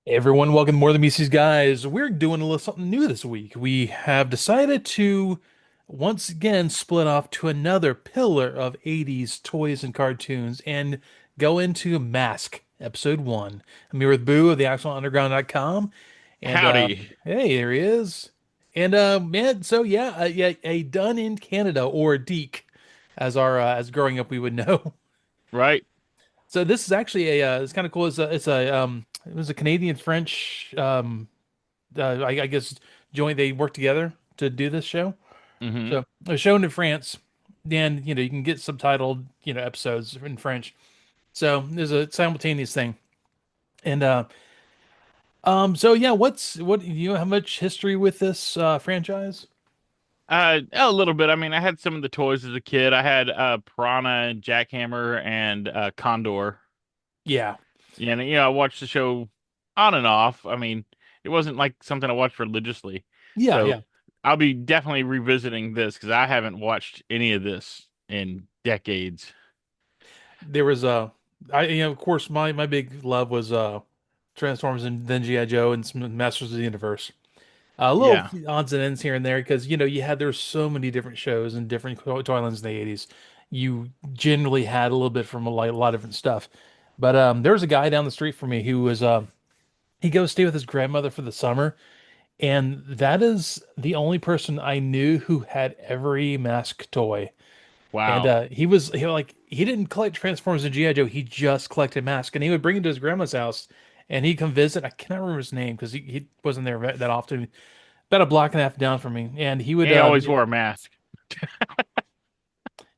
Hey everyone, welcome to More Than These Guys. We're doing a little something new this week. We have decided to once again split off to another pillar of 80s toys and cartoons and go into Mask, episode one. I'm here with Boo of the ActionalUnderground.com. And Howdy. hey, there he is. And man, so yeah, yeah, a done in Canada or a Deke, as our as growing up we would know. Right? So this is actually it's kind of cool. It was a Canadian French I guess joint they worked together to do this show. Hmm. So it was shown in France, and you can get subtitled episodes in French. So there's a simultaneous thing. And so yeah, what you have much history with this franchise? A little bit. I mean, I had some of the toys as a kid. I had Piranha, Jackhammer, and Condor. Yeah, And I watched the show on and off. I mean, it wasn't like something I watched religiously. yeah, So yeah. I'll be definitely revisiting this because I haven't watched any of this in decades. There was I of course my big love was Transformers and then G.I. Joe and some Masters of the Universe. A little Yeah. odds and ends here and there because you had there's so many different shows and different toy lines in the 80s. You generally had a little bit from a lot of different stuff. But there was a guy down the street from me who was he goes stay with his grandmother for the summer, and that is the only person I knew who had every mask toy. And Wow. he didn't collect Transformers and G.I. Joe, he just collected masks, and he would bring it to his grandma's house and he'd come visit. I cannot remember his name because he wasn't there that often, about a block and a half down from me, and he would He always wore a mask.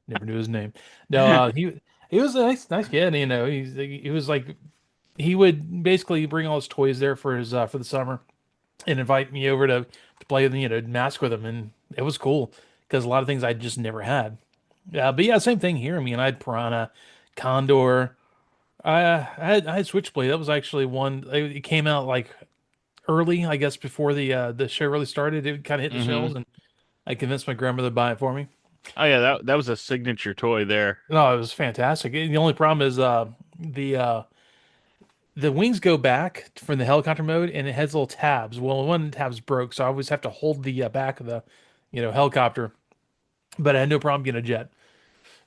never knew his name. No, he was a nice kid. He was like he would basically bring all his toys there for his for the summer and invite me over to play mask with him, and it was cool because a lot of things I just never had. But yeah, same thing here. I mean, I had Piranha, Condor. I had Switchblade. That was actually one. It came out like early, I guess, before the show really started. It kind of hit the Hmm. shelves, and I convinced my grandmother to buy it for me. Oh yeah, that was a signature toy there. No, it was fantastic. The only problem is the uh the wings go back from the helicopter mode and it has little tabs. Well, one of the tabs broke, so I always have to hold the back of the helicopter. But I had no problem getting a jet.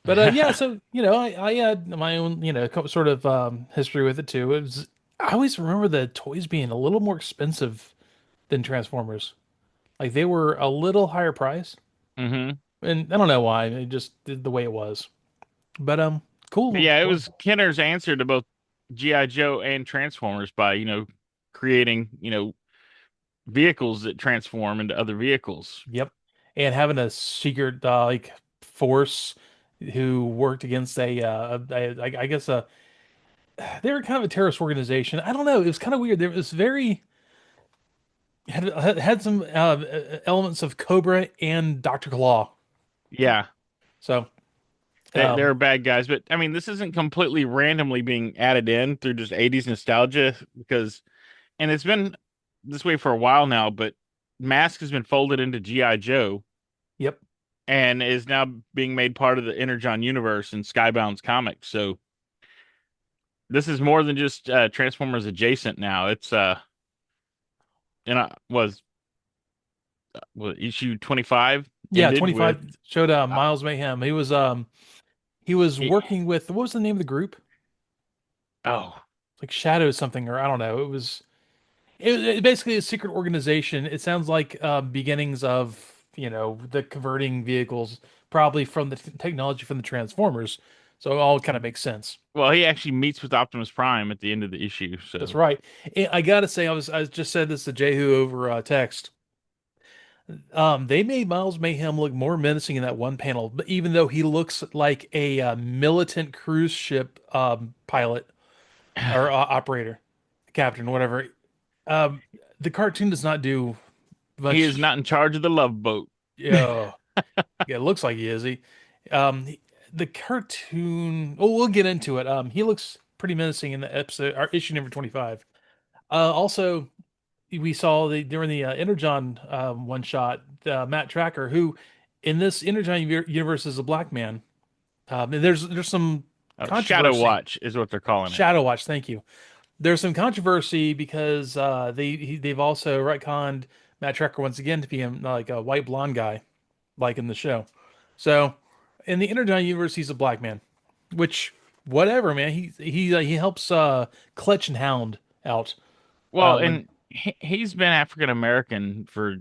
But yeah, so I had my own sort of history with it too. I always remember the toys being a little more expensive than Transformers. Like they were a little higher price, Hmm. and I don't know why. It just did the way it was. But But cool yeah, it toy. was Kenner's answer to both G.I. Joe and Transformers by, creating, vehicles that transform into other vehicles. Yep. And having a secret like force who worked against I guess they were kind of a terrorist organization. I don't know. It was kind of weird. There was very had some elements of Cobra and Dr. Claw. Yeah, So they're bad guys, but I mean, this isn't completely randomly being added in through just 80s nostalgia and it's been this way for a while now, but Mask has been folded into G.I. Joe yep. and is now being made part of the Energon universe in Skybound's comics. So this is more than just Transformers adjacent now. It's and I was issue 25 Yeah, ended with 25 showed uh, Miles Mayhem. He was he- working with what was the name of the group? oh Like Shadow something or I don't know. It basically a secret organization. It sounds like beginnings of, the converting vehicles, probably from the technology from the Transformers. So it all kind of makes sense. well, he actually meets with Optimus Prime at the end of the issue. That's So right. I gotta say, I just said this to Jehu over text. They made Miles Mayhem look more menacing in that one panel, but even though he looks like a militant cruise ship pilot or operator, captain, whatever. Um, the cartoon does not do he is much. not in charge of the Love Boat. Yeah, yeah, it looks like he is. The cartoon. Oh, we'll get into it. He looks pretty menacing in the episode, or issue number 25. Also, we saw during the Energon one shot, Matt Tracker, who in this Energon universe is a black man. And there's some Shadow controversy. Watch is what they're calling it. Shadow Watch, thank you. There's some controversy because they've also retconned Matt Trekker once again to be like a white blonde guy, like in the show. So in the Intergiant universe, he's a black man, which whatever, man. He helps Clutch and Hound out. Well, When and he's been African American for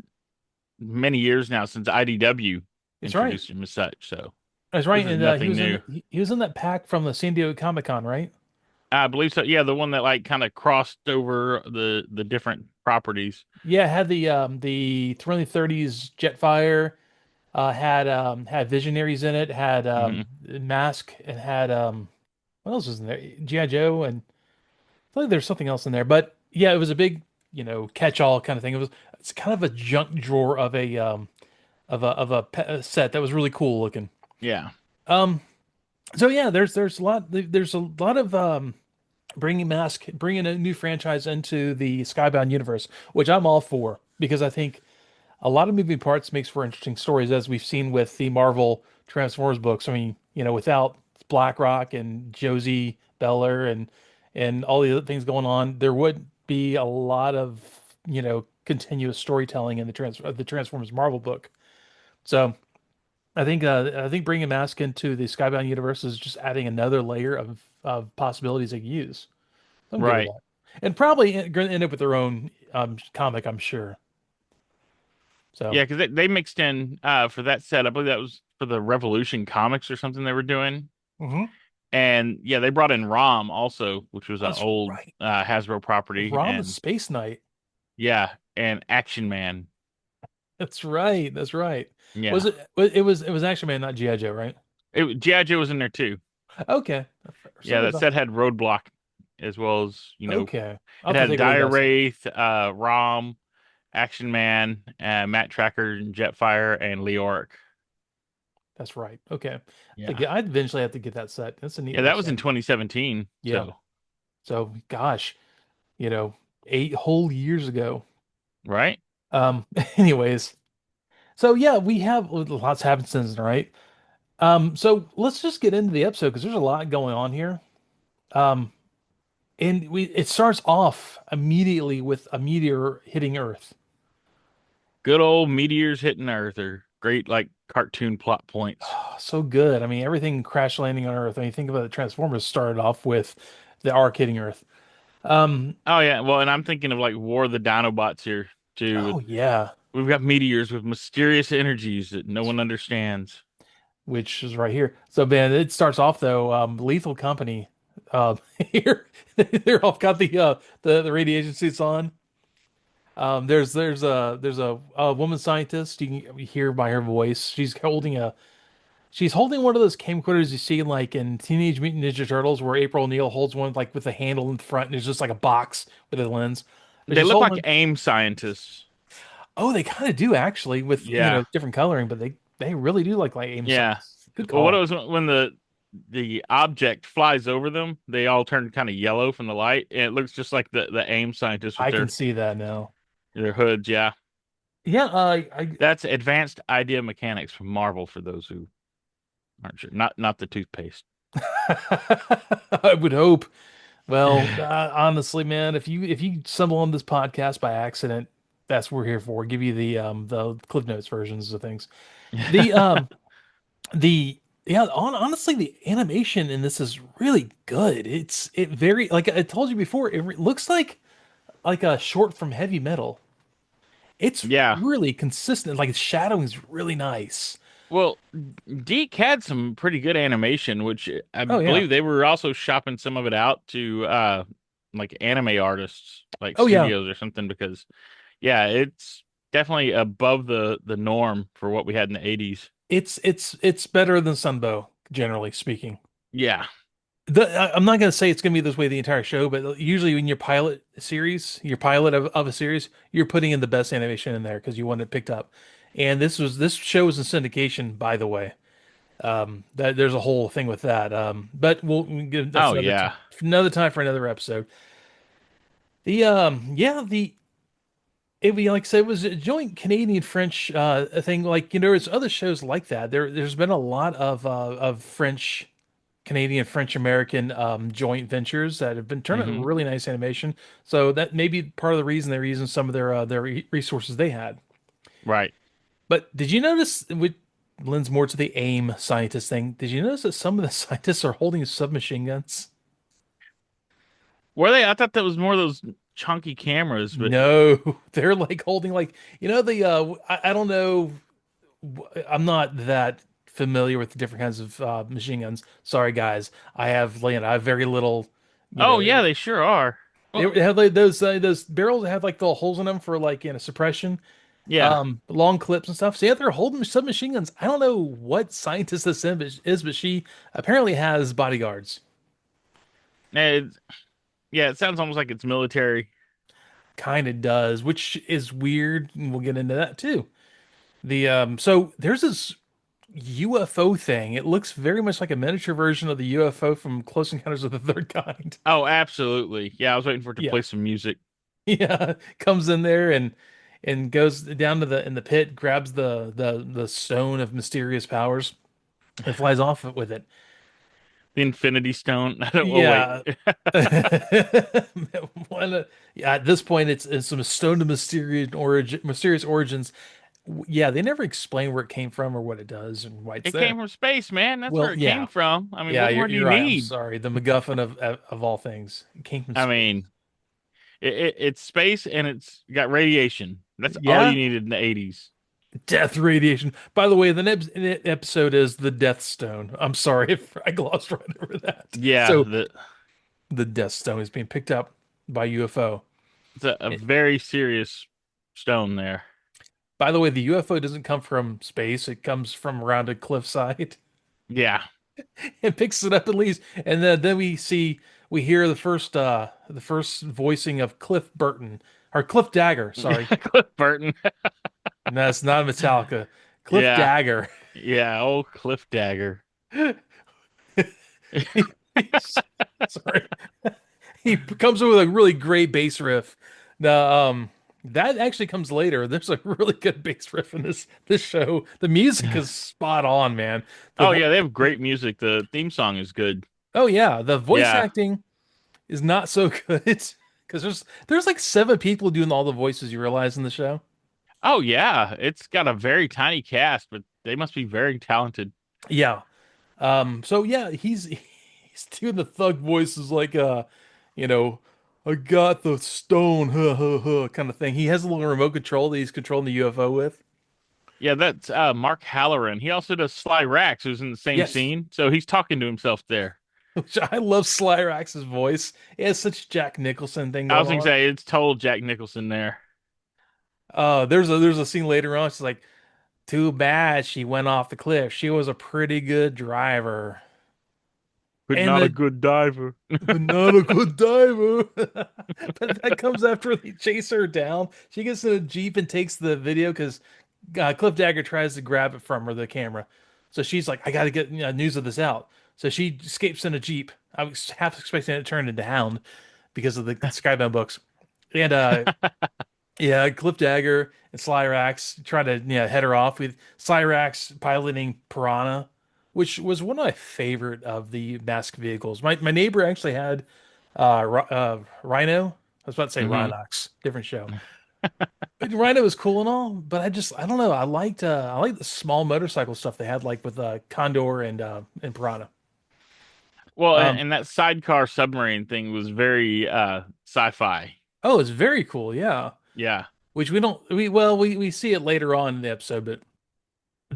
many years now since IDW That's right, introduced him as such. So that's this right, is and he nothing was new. he was in that pack from the San Diego Comic Con, right? I believe so. Yeah, the one that like kind of crossed over the different properties. Yeah, had the Thrilling 30s Jetfire, had Visionaries in it, had Hmm. Mask, and had what else was in there? G.I. Joe, and I feel like there's something else in there. But yeah, it was a big, catch-all kind of thing. It's kind of a junk drawer of a set that was really cool looking. Yeah. Um, so yeah, there's a lot of bringing a new franchise into the Skybound universe, which I'm all for because I think a lot of moving parts makes for interesting stories, as we've seen with the Marvel Transformers books. I mean, without BlackRock and Josie Beller and all the other things going on, there would be a lot of continuous storytelling in the Transformers Marvel book. So I think bringing Mask into the Skybound universe is just adding another layer of possibilities they can use. I'm good with Right. that, and probably going to end up with their own comic, I'm sure. So. Yeah, because they mixed in for that set. I believe that was for the Revolution comics or something they were doing. Mhm. And yeah, they brought in Rom also, which was an That's old right. Hasbro property. Rom the And Space Knight. yeah, and Action Man. That's right. That's right. Was Yeah. it was Action Man, not G.I. Joe, right? G.I. Joe was in there too. Okay. For some Yeah, that reason. set had Roadblock as well as, Okay. I'll it have to had take a look at Dire that set. Wraith, Rom, Action Man, Matt Tracker, Jetfire, and Leoric. That's right. Okay. Yeah. I'd eventually have to get that set. That's a neat Yeah, little that was set. in 2017. Yeah. So, So gosh, you know, 8 whole years ago. right? Um, anyways. So yeah, we have lots happened since, then, right? So let's just get into the episode because there's a lot going on here. Um, and it starts off immediately with a meteor hitting Earth. Good old meteors hitting Earth are great, like cartoon plot points. Oh, so good. I mean, everything crash landing on Earth. I mean, think about the Transformers started off with the arc hitting Earth. Um, Oh yeah, well, and I'm thinking of like War of the Dinobots here too. oh yeah, We've got meteors with mysterious energies that no one understands. which is right here. So man, it starts off though. Lethal Company. Here they're all got the radiation suits on. There's a woman scientist. You can hear by her voice. She's holding one of those camcorders you see like in Teenage Mutant Ninja Turtles, where April O'Neil holds one like with a handle in front, and it's just like a box with a lens. But They she's look like holding. AIM scientists. Oh, they kind of do actually, with Yeah, different coloring, but they really do like AIM yeah. sights. Good Well, what it call. was when the object flies over them, they all turn kind of yellow from the light, and it looks just like the AIM scientists with I can their see that now. their hoods. Yeah, Yeah, I that's advanced idea mechanics from Marvel for those who aren't sure. Not the toothpaste. I would hope. Well, honestly, man, if you stumble on this podcast by accident, that's what we're here for. Give you the Cliff Notes versions of things. The the yeah, honestly, the animation in this is really good. It very like I told you before, looks like a short from Heavy Metal. It's Yeah. really consistent. Like its shadowing is really nice. Well, Deke had some pretty good animation, which I Oh yeah. believe they were also shopping some of it out to like anime artists, like Oh yeah. studios or something, because yeah, it's definitely above the norm for what we had in the 80s. It's better than Sunbow, generally speaking. Yeah. I'm not gonna say it's gonna be this way the entire show, but usually when your pilot of a series, you're putting in the best animation in there because you want it picked up. And this show was in syndication, by the way. That there's a whole thing with that. But we'll give that's Oh yeah. another time for another episode. The yeah the it we like I said it was a joint Canadian French thing. Like there's other shows like that. There's been a lot of French Canadian French American joint ventures that have been turning out Hmm. really nice animation. So that may be part of the reason they're using some of their resources they had. Right. But did you notice, which lends more to the AIM scientist thing? Did you notice that some of the scientists are holding submachine guns? Were they? I thought that was more of those chunky cameras, but No, they're like holding like I don't know. I'm not that familiar with the different kinds of machine guns. Sorry, guys. I have very little. You oh know, yeah, they sure are. they Well, have like those barrels that have like the holes in them for like suppression, yeah. long clips and stuff. So yeah, they're holding submachine guns. I don't know what scientist is, but she apparently has bodyguards. It, yeah, it sounds almost like it's military. Kind of does, which is weird, and we'll get into that too. So there's this UFO thing. It looks very much like a miniature version of the UFO from Close Encounters of the Third Kind. Oh, absolutely. Yeah, I was waiting for it to Yeah. play some music. Yeah. Comes in there and goes down to the in the pit, grabs the stone of mysterious powers and flies off with it. The Infinity Stone. I don't, oh wait. Yeah. One, yeah, at this point it's some stone of mysterious origins. Yeah, they never explain where it came from or what it does and why it's It came there. from space, man. That's where Well, it came yeah. from. I mean, Yeah, what you're more do you you're right. I'm need? sorry. The MacGuffin of all things. It came from I space. mean, it's space and it's got radiation. That's all you Yeah. needed in the 80s. Death radiation. By the way, the next episode is the Deathstone. I'm sorry if I glossed right over that. Yeah, So the Deathstone is being picked up by UFO. it's a It- very serious stone there. by the way, the UFO doesn't come from space. It comes from around a cliffside. Yeah. It picks it up and leaves. And then we hear the first voicing of Cliff Burton or Cliff Dagger, sorry. Cliff Burton. No, it's not Metallica. Cliff Yeah. Dagger. Yeah. Oh, Cliff Dagger. Sorry. He comes up with a really great bass riff. Now, that actually comes later. There's a really good bass riff in this show. The music is spot on, man. The Oh, vo yeah. They have great music. The theme song is good. Oh yeah, the voice Yeah. acting is not so good because there's like seven people doing all the voices you realize in the show. Oh, yeah. It's got a very tiny cast, but they must be very talented. Yeah. So yeah, he's doing the thug voices like you know, I got the stone, huh, huh, huh, kind of thing. He has a little remote control that he's controlling the UFO with. Yeah, that's Mark Halloran. He also does Sly Rax, who's in the same Yes, scene. So he's talking to himself there. which I love Slyrax's voice. It has such Jack Nicholson thing I going was gonna on. say it's total Jack Nicholson there. There's a scene later on. She's like, too bad she went off the cliff. She was a pretty good driver. But And not a the good diver. but not a good diver. But that comes after they chase her down. She gets in a Jeep and takes the video because Cliff Dagger tries to grab it from her, the camera. So she's like, I got to get news of this out. So she escapes in a Jeep. I was half expecting it to turn into Hound because of the Skybound books. And yeah, Cliff Dagger and Slyrax try to head her off with Slyrax piloting Piranha, which was one of my favorite of the mask vehicles. My neighbor actually had Rhino. I was about to say Hmm. Rhinox, different show. Rhino was cool and all, but I don't know. I liked the small motorcycle stuff they had like with Condor and Piranha. Well, Um, and that sidecar submarine thing was very sci-fi. oh, it's very cool, yeah. Yeah. Which we don't we well we see it later on in the episode, but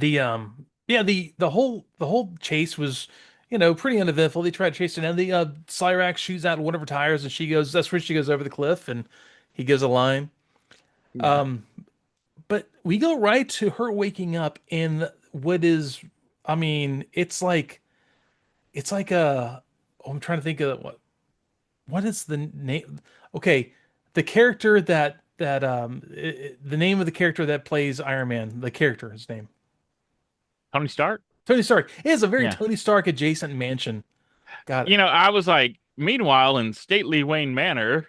yeah, the whole chase was pretty uneventful. They try to chase it and the Cyrax shoots out one of her tires and that's when she goes over the cliff and he gives a line. Yeah. Um but we go right to her waking up in what is, I mean, it's like a oh, I'm trying to think of what is the name. Okay, the character the name of the character that plays Iron Man, the character, his name. Tony Stark? Tony Stark. It is a very Yeah. Tony Stark adjacent mansion. Got it. I was like, meanwhile, in stately Wayne Manor,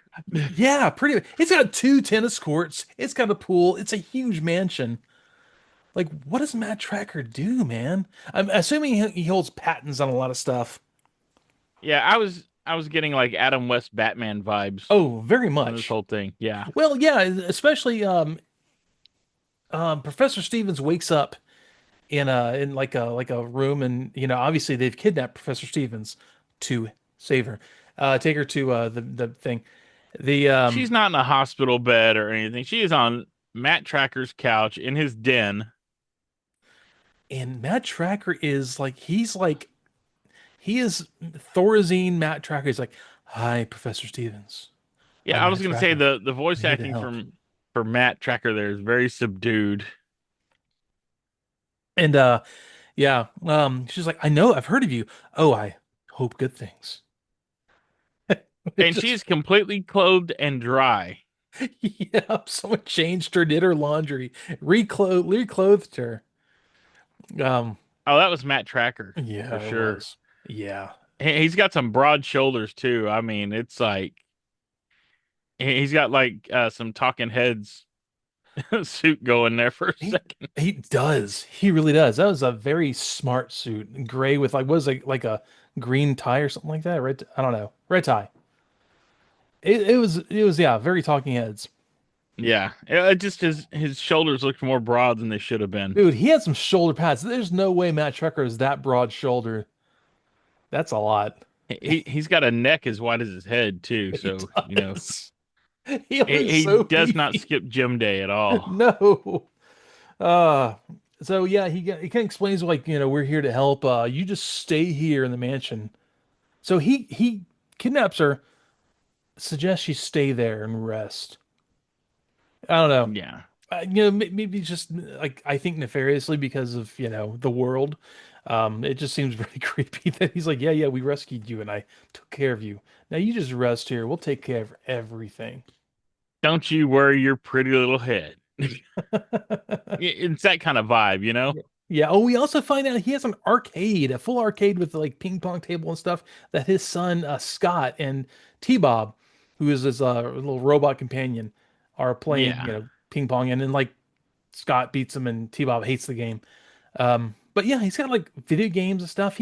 Yeah, pretty. It's got two tennis courts. It's got a pool. It's a huge mansion. Like, what does Matt Tracker do, man? I'm assuming he holds patents on a lot of stuff. Yeah, I was getting like Adam West Batman vibes Oh, very from this much. whole thing. Yeah. Well, yeah, especially Professor Stevens wakes up in like a room, and obviously they've kidnapped Professor Stevens to save her, take her to the thing. The She's not in a hospital bed or anything. She is on Matt Tracker's couch in his den. And Matt Tracker is like he is Thorazine Matt Tracker. He's like, "Hi, Professor Stevens. Yeah, I'm I Matt was gonna say Tracker. the I'm voice here to acting help." for Matt Tracker there is very subdued. And yeah, she's like, "I know, I've heard of you. Oh, I hope good things." It And she just is completely clothed and dry. yeah, someone changed her, did her laundry, reclothed her. Um, Oh, that was Matt Tracker for yeah, it sure. was. Yeah. He's got some broad shoulders too. I mean, it's like he's got like some talking heads suit going there for a He second. he does. He really does. That was a very smart suit. Gray with like what is it, like a green tie or something like that? Red, I don't know. Red tie. It was yeah, very talking heads. Yeah, it just his shoulders looked more broad than they should have been. Dude, he had some shoulder pads. There's no way Matt Trekker is that broad shoulder. That's a lot. He's got a neck as wide as his head too, He so does. He he, looks he so does not beefy. skip gym day at all. No. Uh so yeah, he kind of explains like, we're here to help. You just stay here in the mansion. So he kidnaps her, suggests she stay there and rest. I don't know. Yeah. Maybe just like I think nefariously because of, the world. It just seems very creepy that he's like, yeah, yeah, we rescued you and I took care of you. Now you just rest here. We'll take care of everything. Don't you worry your pretty little head. It's that kind of vibe, you know? Yeah. Yeah. Oh, we also find out he has an arcade, a full arcade with like ping pong table and stuff that his son Scott and T-Bob, who is his little robot companion, are playing, Yeah. ping pong, and then like Scott beats him and T-Bob hates the game. But yeah, he's got like video games and stuff.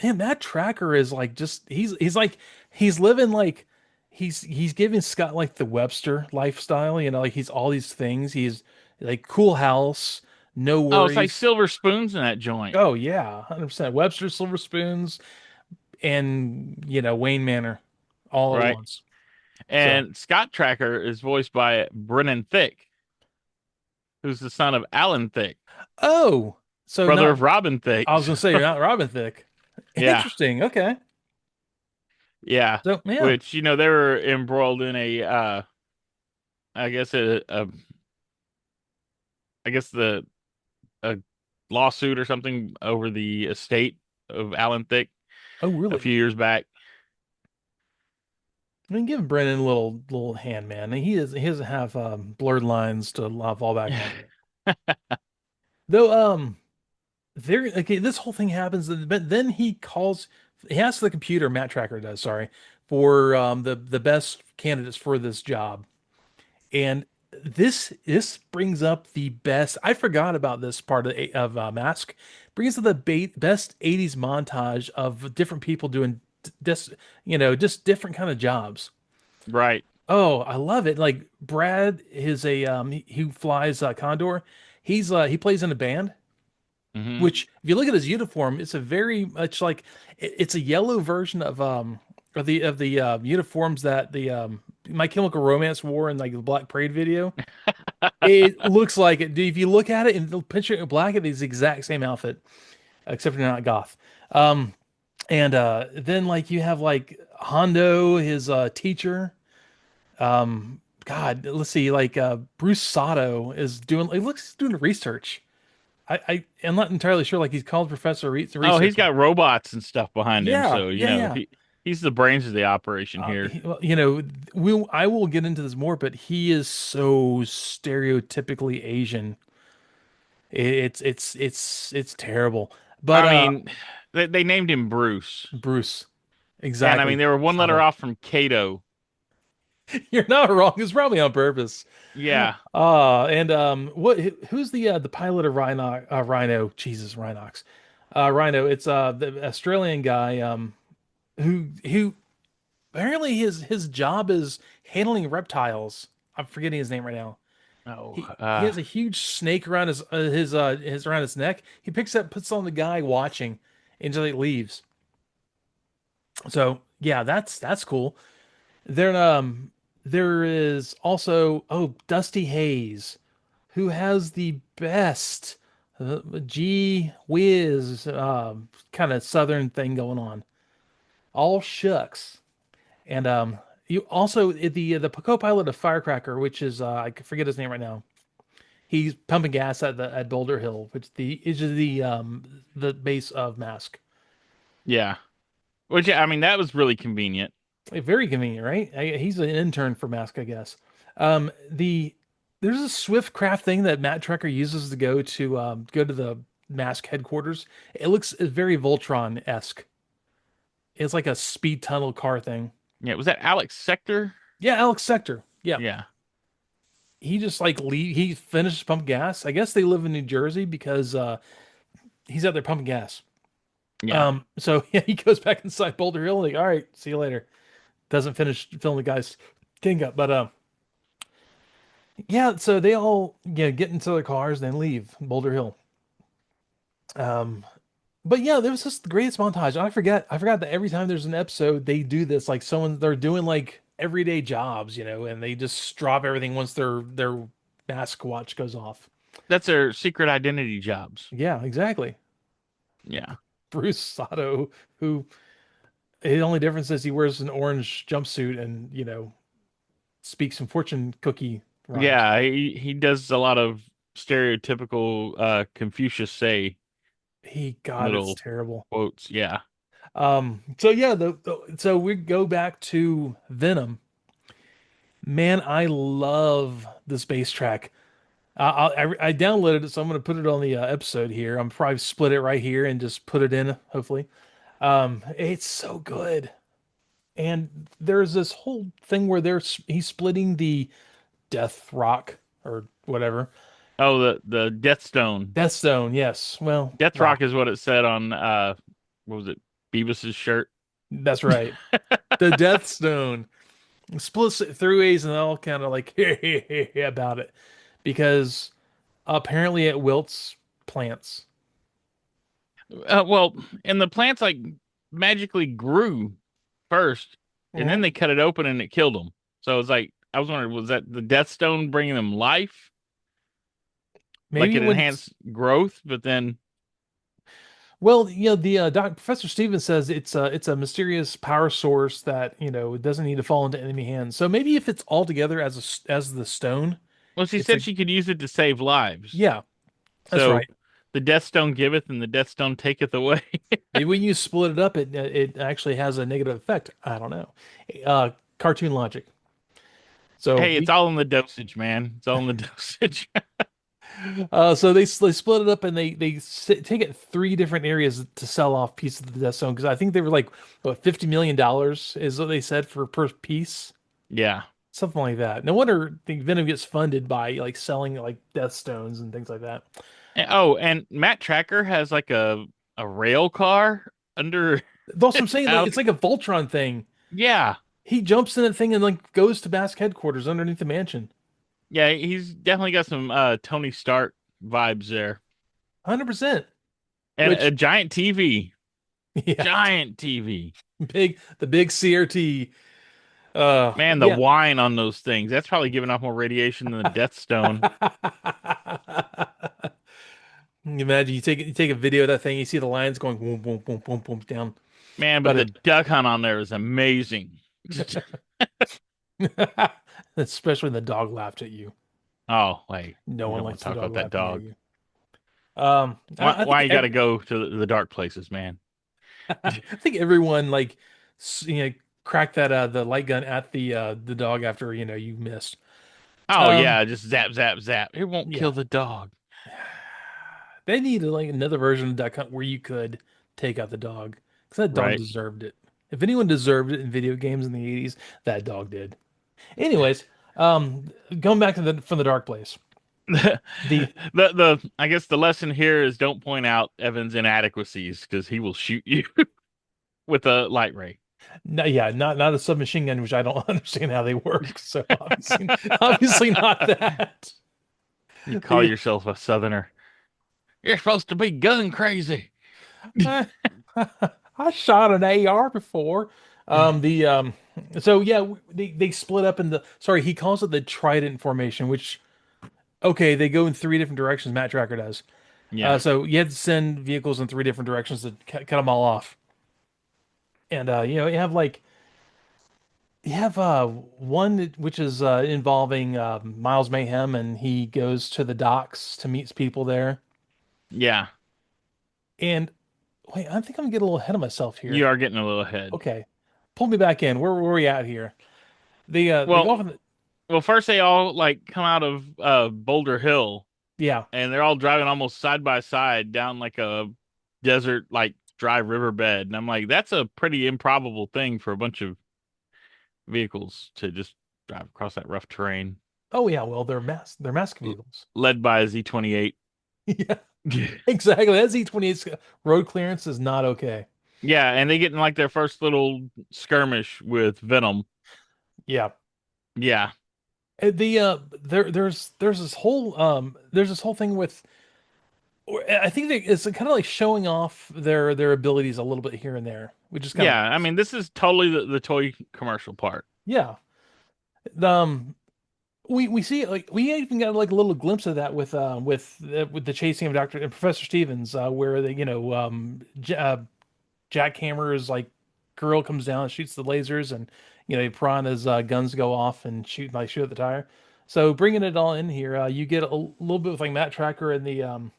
Man, that tracker is like just he's like he's living like he's giving Scott like the Webster lifestyle, like he's all these things. He's like cool house, no Oh, it's like worries. silver spoons in that joint. Oh yeah, 100%. Webster Silver Spoons and Wayne Manor all at Right. once. So, And Scott Tracker is voiced by Brennan Thick, who's the son of Alan Thick, oh, so brother not of Robin I Thicke. was gonna say not Robin Thicke. Yeah. Interesting. Okay. Yeah. So yeah. Which, they were embroiled in I guess I guess a lawsuit or something over the estate of Alan Thicke Oh a few really? years back. I mean, give Brennan a little hand, man. He doesn't have blurred lines to fall back on. Though there okay, this whole thing happens, but then he asks the computer, Matt Tracker does, sorry, for the best candidates for this job. And this brings up the best. I forgot about this part of Mask. Brings up the best 80s montage of different people doing just just different kind of jobs. Right. Oh, I love it. Like Brad is he flies Condor. He plays in a band, Hmm. which if you look at his uniform, it's a very much like it's a yellow version of the uniforms that the My Chemical Romance wore in like the Black Parade video. It looks like it. If you look at it and the picture in black, it's the exact same outfit, except for they're not goth. And then like you have like Hondo, his teacher. God, let's see, like Bruce Sato is doing. It looks he's doing research. I am not entirely sure. Like he's called Professor Oh, he's Research. got robots and stuff behind him, Yeah, so yeah, yeah. he's the brains of the operation here. Well, I will get into this more, but he is so stereotypically Asian. It's terrible. But I mean, they named him Bruce, Bruce, and I mean exactly. they were one letter Sato. off from Kato. You're not wrong. It's probably on purpose. Yeah. And who's the pilot of Rhino? Jesus, Rhinox. Rhino. It's the Australian guy. who apparently his job is handling reptiles. I'm forgetting his name right now. Oh, He has a huge snake around his around his neck. He picks up, puts on the guy watching, and just like leaves. So yeah, that's cool. There is also Dusty Hayes, who has the best gee whiz kind of southern thing going on. All shucks. And you also the co-pilot of Firecracker, which is I forget his name right now. He's pumping gas at Boulder Hill, which is the base of Mask. yeah. Which I mean, that was really convenient. Very convenient, right? He's an intern for Mask, I guess. The There's a Swift craft thing that Matt Trekker uses to go to the Mask headquarters. It looks very Voltron-esque. It's like a speed tunnel car thing. Yeah, was that Alex Sector? Yeah, Alex Sector. Yeah, Yeah, he just like he finishes pumping gas. I guess they live in New Jersey because he's out there pumping gas. yeah. So yeah, he goes back inside Boulder Hill. Like, all right, see you later. Doesn't finish filling the guy's thing up, but yeah. So they all get into their cars, then leave Boulder Hill. Um, but yeah, there was just the greatest montage. I forgot that every time there's an episode, they do this. Like they're doing like everyday jobs, and they just drop everything once their mask watch goes off. That's their secret identity jobs. Yeah, exactly. Yeah. Bruce Sato, who the only difference is he wears an orange jumpsuit and speaks some fortune cookie rhymes. Yeah, he does a lot of stereotypical Confucius say God, it's little terrible. quotes. Yeah. So yeah, so we go back to Venom. Man, I love the space track. I downloaded it, so I'm going to put it on the episode here. I'm probably split it right here and just put it in, hopefully. It's so good. And there's this whole thing where he's splitting the Death Rock or whatever. Oh, the Deathstone. Deathstone, yes. Well, Death Rock rock. is what it said on what was it? Beavis's shirt. That's right. The Deathstone splits it through A's and all kind of like about it because apparently it wilts plants. Well, and the plants like magically grew first, and then Mhm. they cut it open and it killed them. So it's like I was wondering, was that the Deathstone bringing them life, like Maybe it when enhanced growth? But then, well, the Professor Stevens says it's a mysterious power source that doesn't need to fall into enemy hands. So maybe if it's all together as the stone, well, she it's said a she could use it to save lives. yeah, that's So right. the Deathstone giveth and the Deathstone taketh away. Maybe when you split it up, it actually has a negative effect. I don't know. Cartoon logic. So Hey, it's all in the dosage, man. It's all in the dosage. they split it up and take it three different areas to sell off pieces of the Death Zone because I think they were like what $50 million is what they said for per piece, Yeah. something like that. No wonder the Venom gets funded by like selling like Death Stones and things like that. Oh, and Matt Tracker has like a rail car under That's what I'm his saying. Like house. it's like a Voltron thing. Yeah. He jumps in that thing and like goes to Mask headquarters underneath the mansion. Yeah, he's definitely got some Tony Stark vibes there. 100%. And a Which giant TV. yeah, Giant TV. the big CRT. Man, the Yeah. wine on those things. That's probably giving off more radiation than the Death Stone. Imagine you take a video of that thing, you see the lines going boom, boom, boom, boom, boom down. Man, but But the duck hunt on there is amazing. especially when the dog laughed at you. Oh, wait. No We one don't want likes to the talk dog about that laughing at dog. you. Why, I why think you got to go to the dark places, man? I think everyone like cracked that the light gun at the dog after you missed. Oh, Um, yeah, just zap, zap, zap. It won't kill yeah, the dog. they needed like another version of Duck Hunt where you could take out the dog because that dog Right. deserved it. If anyone deserved it in video games in the 80s, that dog did. Anyways, going back to the from the dark place. the The the I guess the lesson here is don't point out Evan's inadequacies because he will shoot you with a light ray. No, yeah, not a submachine gun, which I don't understand how they work. So obviously not that. You call The yourself a Southerner. You're supposed to be gun crazy. I, I shot an AR before. The so yeah, they split up in the sorry, he calls it the Trident formation, which okay, they go in three different directions. Matt Tracker does. Yeah, So you have to send vehicles in three different directions to cut them all off. And you know, you have one which is involving Miles Mayhem, and he goes to the docks to meet people there. yeah. And wait, I think I'm getting a little ahead of myself You here. are getting a little ahead. Okay, pull me back in. Where were we at here? They go Well, off in the first they all like come out of Boulder Hill, yeah. and they're all driving almost side by side down like a desert, like dry riverbed. And I'm like, that's a pretty improbable thing for a bunch of vehicles to just drive across that rough terrain, Oh yeah, well they're mask l- vehicles. led by a Z28. Yeah, exactly. That Z28's road clearance is not okay. Yeah, and they get in like their first little skirmish with Venom. Yeah. Yeah, There's this whole thing with I think it's kind of like showing off their abilities a little bit here and there, which is kind of yeah. I nice. mean, this is totally the toy commercial part. Yeah. Um, we see like we even got like a little glimpse of that with the chasing of Doctor and Professor Stevens, where they Jackhammer's like girl comes down and shoots the lasers, and you know Piranha's guns go off and shoot at the tire. So bringing it all in here, you get a little bit with like Matt Tracker and the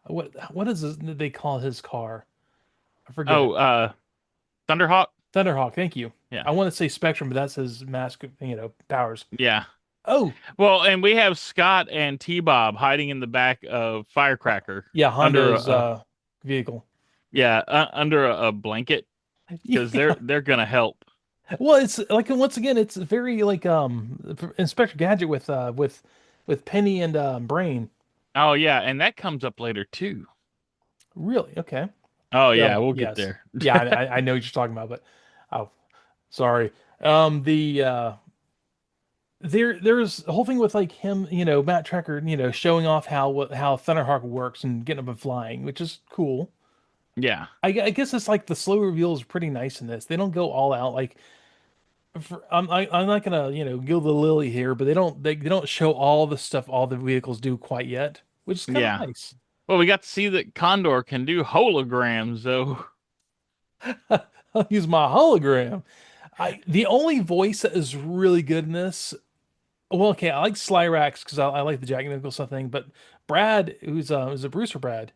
what is they call his car? I forget. Oh, Thunderhawk. Thunderhawk. Thank you. Yeah, I want to say Spectrum, but that's his mask, powers. yeah. Oh, Well, and we have Scott and T-Bob hiding in the back of Firecracker yeah, under Honda's vehicle. under a blanket because Yeah. they're gonna help. Well, it's like once again, it's very like Inspector Gadget with Penny and Brain. Oh yeah, and that comes up later too. Really? Okay. Oh yeah, Well, we'll get yes. there. Yeah, I know what you're talking about, but oh, sorry. The there's a whole thing with like him, Matt Trekker, showing off how Thunderhawk works and getting up and flying, which is cool. Yeah, I guess it's like the slow reveal is pretty nice in this. They don't go all out like I'm not gonna gild the lily here, but they don't show all the stuff all the vehicles do quite yet, which is kind of yeah. nice. Well, we got to see that Condor can do holograms, though. I'll use my hologram. The only voice that is really good in this. Well, okay, I like Slyrax because I like the Jack Nicholson thing, but Brad, who's is it Bruce or Brad?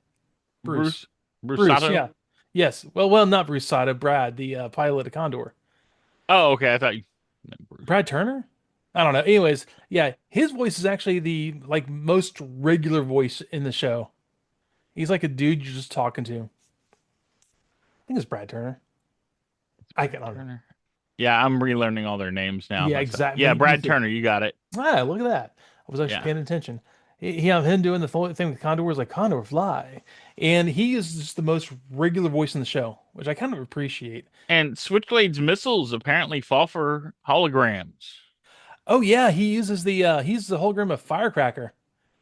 Bruce. Bruce Bruce, Brusato. yeah. Yes. Well, not Bruce Sato, Brad, the pilot of Condor. Oh, okay. I thought you meant Bruce. Brad Turner? I don't know. Anyways, yeah, his voice is actually the like most regular voice in the show. He's like a dude you're just talking to. I think it's Brad Turner. I don't know. Turner. Yeah, I'm relearning all their names now Yeah, myself. exactly. Yeah, Me Brad too. Turner, you got it. Ah, look at that. I was actually Yeah. paying attention. Him doing the thing with Condor was like Condor fly, and he is just the most regular voice in the show, which I kind of appreciate. And Switchblade's missiles apparently fall for holograms. Oh yeah, he's the hologram of Firecracker,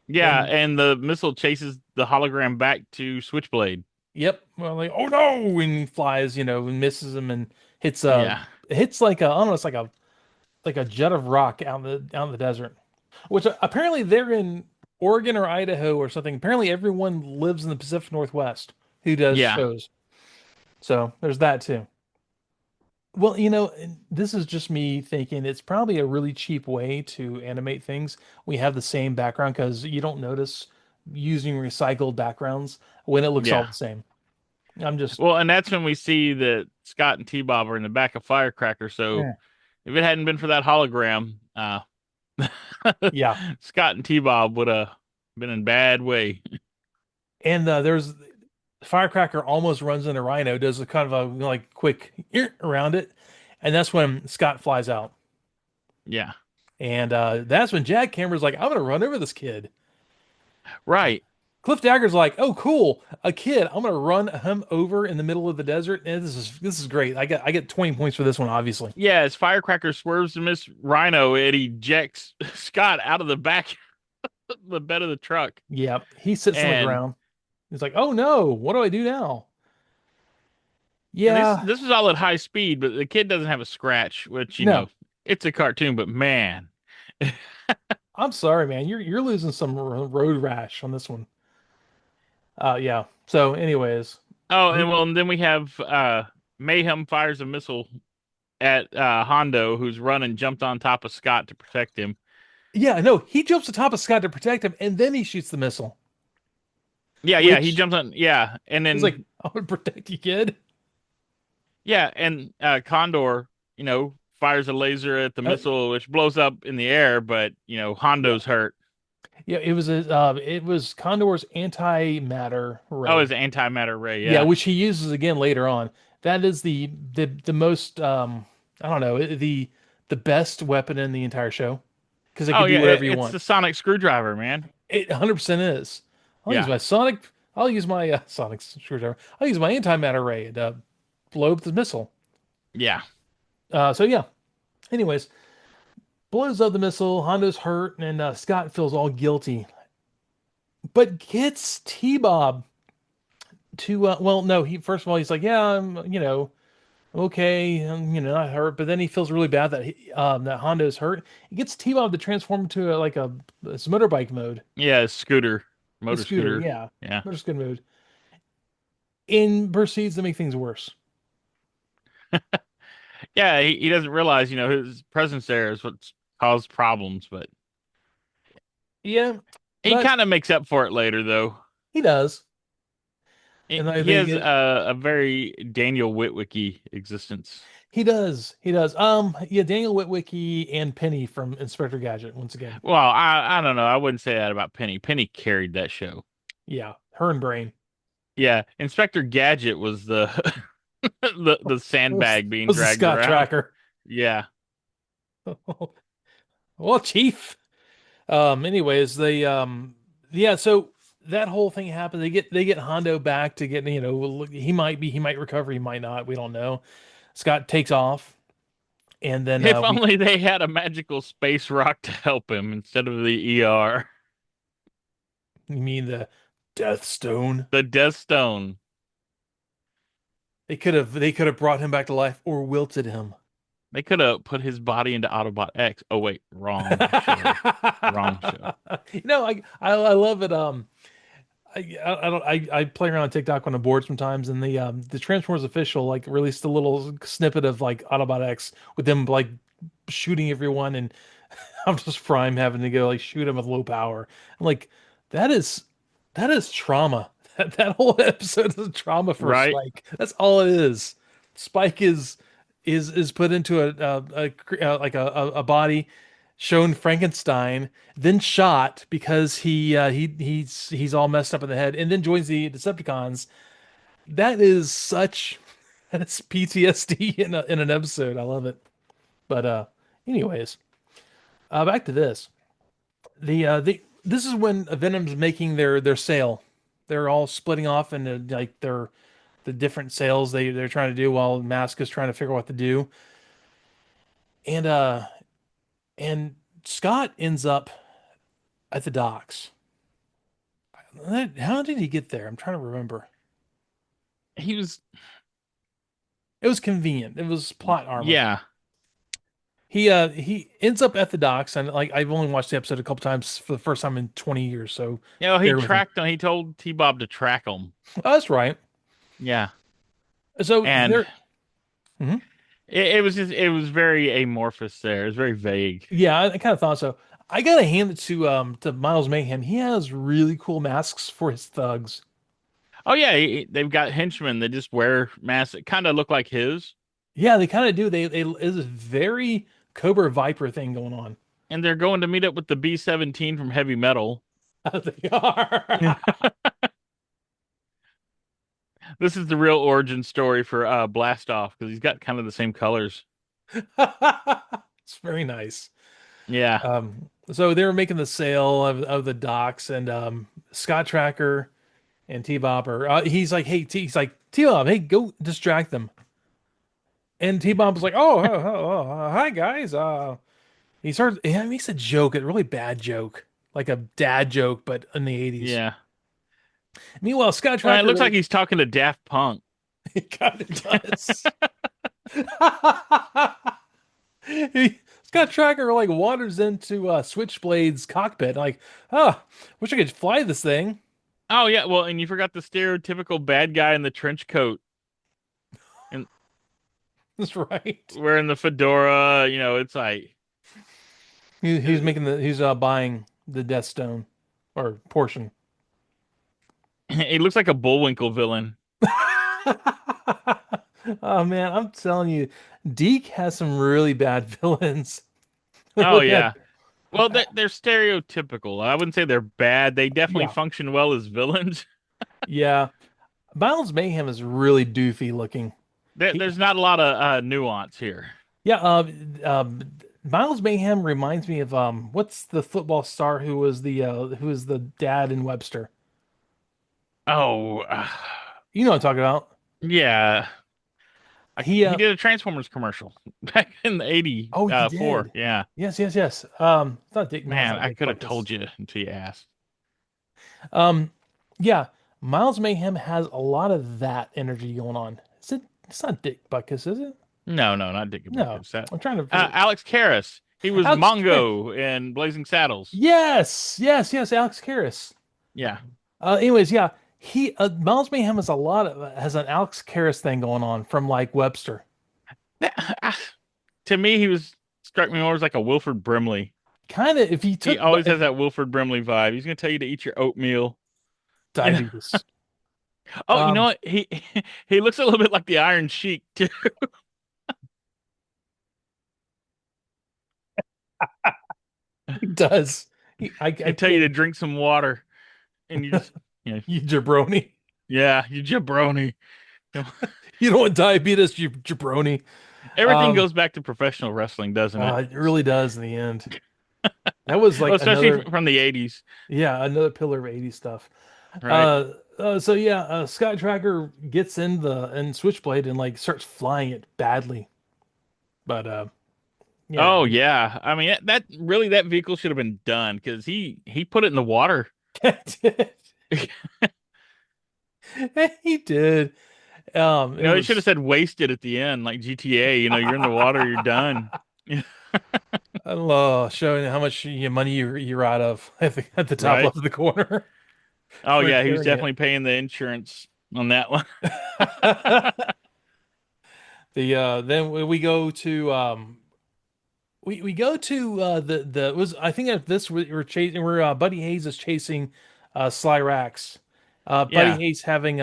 Yeah, and and the missile chases the hologram back to Switchblade. yep, well like oh no, when he flies, and misses him and Yeah. hits like a I don't know, it's like a jet of rock out in the desert, which apparently they're in Oregon or Idaho or something. Apparently everyone lives in the Pacific Northwest who does Yeah. shows, so there's that too. Well, and this is just me thinking it's probably a really cheap way to animate things. We have the same background because you don't notice using recycled backgrounds when it looks all Yeah. the same. I'm just, Well, and that's when we see that Scott and T-Bob are in the back of Firecracker. So eh, if it hadn't been for that hologram, yeah. Scott and T-Bob would have been in bad way. And there's Firecracker almost runs into Rhino, does a kind of a like quick around it, and that's when Scott flies out. Yeah. And that's when Jack Cameron's like, I'm gonna run over this kid. Right. Cliff Dagger's like, "Oh, cool, a kid. I'm gonna run him over in the middle of the desert." And this is great. I get 20 points for this one, obviously. Yeah, as Firecracker swerves to miss Rhino, it ejects Scott out of the back, the bed of the truck. Yeah, he sits on the And ground. He's like, "Oh no, what do I do now?" and this Yeah, this was all at high speed, but the kid doesn't have a scratch, which, no, it's a cartoon, but man. I'm sorry, man. You're losing some road rash on this one. Yeah. So, anyways, Oh, and he well, and then we have Mayhem fires a missile at Hondo, who's run and jumped on top of Scott to protect him. yeah, no, he jumps atop of Scott to protect him, and then he shoots the missile, Yeah, yeah, he which jumps on. Yeah, and he's like, then "I would protect you, kid." yeah, and Condor, fires a laser at the Uh, missile, which blows up in the air, but yeah, Hondo's hurt. yeah, it was Condor's antimatter Oh, ray. it's an antimatter ray. Yeah, Yeah. which he uses again later on. That is the most I don't know, the best weapon in the entire show because it Oh could do yeah, whatever you it's want. the sonic screwdriver, man. It 100% is. Yeah, I'll use my sonic screwdriver. I'll use my antimatter ray and blow up the missile. yeah. So yeah. Anyways, blows up the missile. Hondo's hurt, and Scott feels all guilty, but gets T-Bob to. Well, no. He first of all he's like, yeah, okay, not hurt. But then he feels really bad that Hondo's hurt. He gets T-Bob to transform into it's motorbike mode, Yeah, scooter, a motor scooter. scooter. Yeah, Yeah. motor scooter mode, and proceeds to make things worse. Yeah, he doesn't realize, his presence there is what's caused problems, but Yeah, he but kind of makes up for it later, though. he does, He and he they has get a very Daniel Witwicky existence. he does. Yeah, Daniel Witwicky and Penny from Inspector Gadget once again. Well, I don't know. I wouldn't say that about Penny. Penny carried that show. Yeah, her and Brain Yeah, Inspector Gadget was the the sandbag being was the dragged Scott around. Tracker. Yeah. Well, Chief. Anyways, yeah, so that whole thing happened. They get Hondo back to get, he might recover, he might not, we don't know. Scott takes off, and then If we only they had a magical space rock to help him instead of the ER. you mean the Deathstone. The Deathstone. They could have brought him back to life or wilted him. They could have put his body into Autobot X. Oh wait, wrong show. Wrong show. I love it. I don't I play around on TikTok when I'm bored sometimes, and the Transformers official like released a little snippet of like Autobot X with them like shooting everyone, and Optimus Prime having to go like shoot him with low power. I'm like, that is that is trauma. That whole episode is trauma for Right? Spike. That's all it is. Spike is put into like a body, shown Frankenstein, then shot because he's all messed up in the head, and then joins the Decepticons. That is such that's PTSD in an episode. I love it. But anyways, back to this. The this is when Venom's making their sale. They're all splitting off into like the different sales they're trying to do while M.A.S.K is trying to figure out what to do. And and Scott ends up at the docks. How did he get there? I'm trying to remember. He was It was convenient. It was plot armor. yeah. He ends up at the docks, and like I've only watched the episode a couple times for the first time in 20 years, so He bear with me. tracked him. He told T-Bob to track him. Oh, that's right. Yeah. So And there, Mhm. it was very amorphous there. It was very vague. Yeah, I kind of thought so. I gotta hand it to Miles Mayhem. He has really cool masks for his thugs. Oh yeah, they've got henchmen that just wear masks that kind of look like his, Yeah, they kind of do. They it's a very Cobra Viper thing going on. and they're going to meet up with the B-17 from Heavy Metal. They are. This is the real origin story for Blastoff because he's got kind of the same colors. It's very nice. Yeah. So they were making the sale of the docks, and Scott Tracker and T-Bob are he's like, he's like, T-Bob, hey, go distract them. And T-Bob was like, hi guys. He makes a joke, a really bad joke, like a dad joke, but in the 80s. Yeah. Meanwhile, Scott Well, it Tracker looks like like he's talking to Daft Punk. he kind of does. Scott Tracker like wanders into Switchblade's cockpit, like, oh, wish I could fly this thing. Oh yeah, well, and you forgot the stereotypical bad guy in the trench coat and That's right. wearing the fedora. It's like He's making he's buying the Deathstone or portion. he looks like a Bullwinkle villain. Oh man, I'm telling you, Deke has some really bad villains. Oh Really bad. yeah. Well, they're stereotypical. I wouldn't say they're bad. They definitely Yeah, function well as villains. yeah. Miles Mayhem is really doofy looking. He, There's not a lot of nuance here. yeah. Miles Mayhem reminds me of what's the football star who was the dad in Webster? Oh, You know what I'm talking about. yeah. He He did a Transformers commercial back in the oh he 84. did. Yeah. Yes, yes, yes. It's not Dick. No, it's Man, not I Dick could have Buckus. told you until you asked. Um, yeah, Miles Mayhem has a lot of that energy going on. Is it? It's not Dick Buckus, is it? No, no, not Dickie No, Buckets. That I'm trying to figure. Alex Karras. He was Alex. Mongo in Blazing Saddles. Yes, yes, yes. Alex Karras. Yeah. Anyways, yeah, he Miles Mayhem has a lot of has an Alex Karras thing going on from like Webster. That- to me, he was struck me more as like a Wilford Brimley. Kind of, if he He took always has that Wilford Brimley vibe. He's gonna tell you to eat your oatmeal. You know. diabetes. Oh, you know Um, what? He looks a little bit like the Iron Sheik too. he does. I He'll tell you can't. to drink some water, and you just, you know, You jabroni. yeah, you jabroni. You don't want diabetes, you jabroni. Everything Um, goes back to professional wrestling, doesn't it? it really does in the end. That was Well, like especially another, from the 80s, yeah, another pillar of 80 stuff. right? So yeah, Sky Tracker gets in Switchblade and like starts flying it badly. But yeah, Oh yeah. I mean, that really that vehicle should have been done because he put it in the water. he did. It It should have was said wasted at the end, like GTA. You're in the water, you're done. showing how much money you're out of at the top Right? left of the corner Oh for yeah, he was repairing definitely paying the insurance on that one. it. Then we go to we go to the was I think at this we're chasing where Buddy Hayes is chasing Sly Rax. Buddy Yeah, Hayes having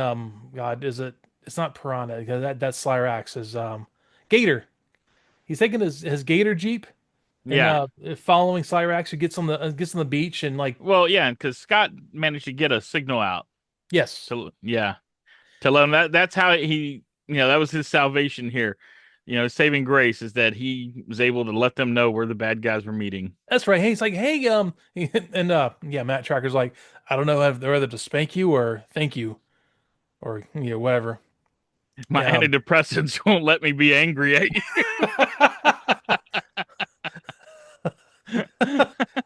God, is it, it's not Piranha because that's Sly Rax is Gator. He's taking his Gator Jeep and yeah. following Sly Rax, who gets on the beach and like, Well, yeah, because Scott managed to get a signal out yes. to let him that's how that was his salvation here. Saving grace is that he was able to let them know where the bad guys were meeting. That's right. Hey, he's like, hey, and yeah, Matt Tracker's like, I don't know whether to spank you or thank you or whatever. My Um, antidepressants won't let me be angry at you.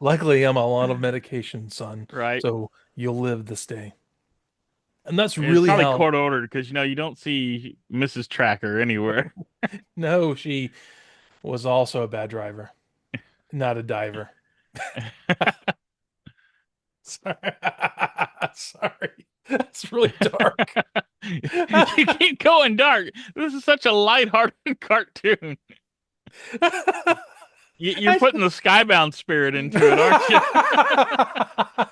luckily, I'm on medication, son, Right. so you'll live this day. And that's And it's really probably how. court ordered because you don't see Mrs. Tracker anywhere. No, she was also a bad driver, not a diver. Sorry, sorry, that's really dark. You keep going dark. This is such a lighthearted cartoon. You're putting the Skybound spirit into it, aren't you?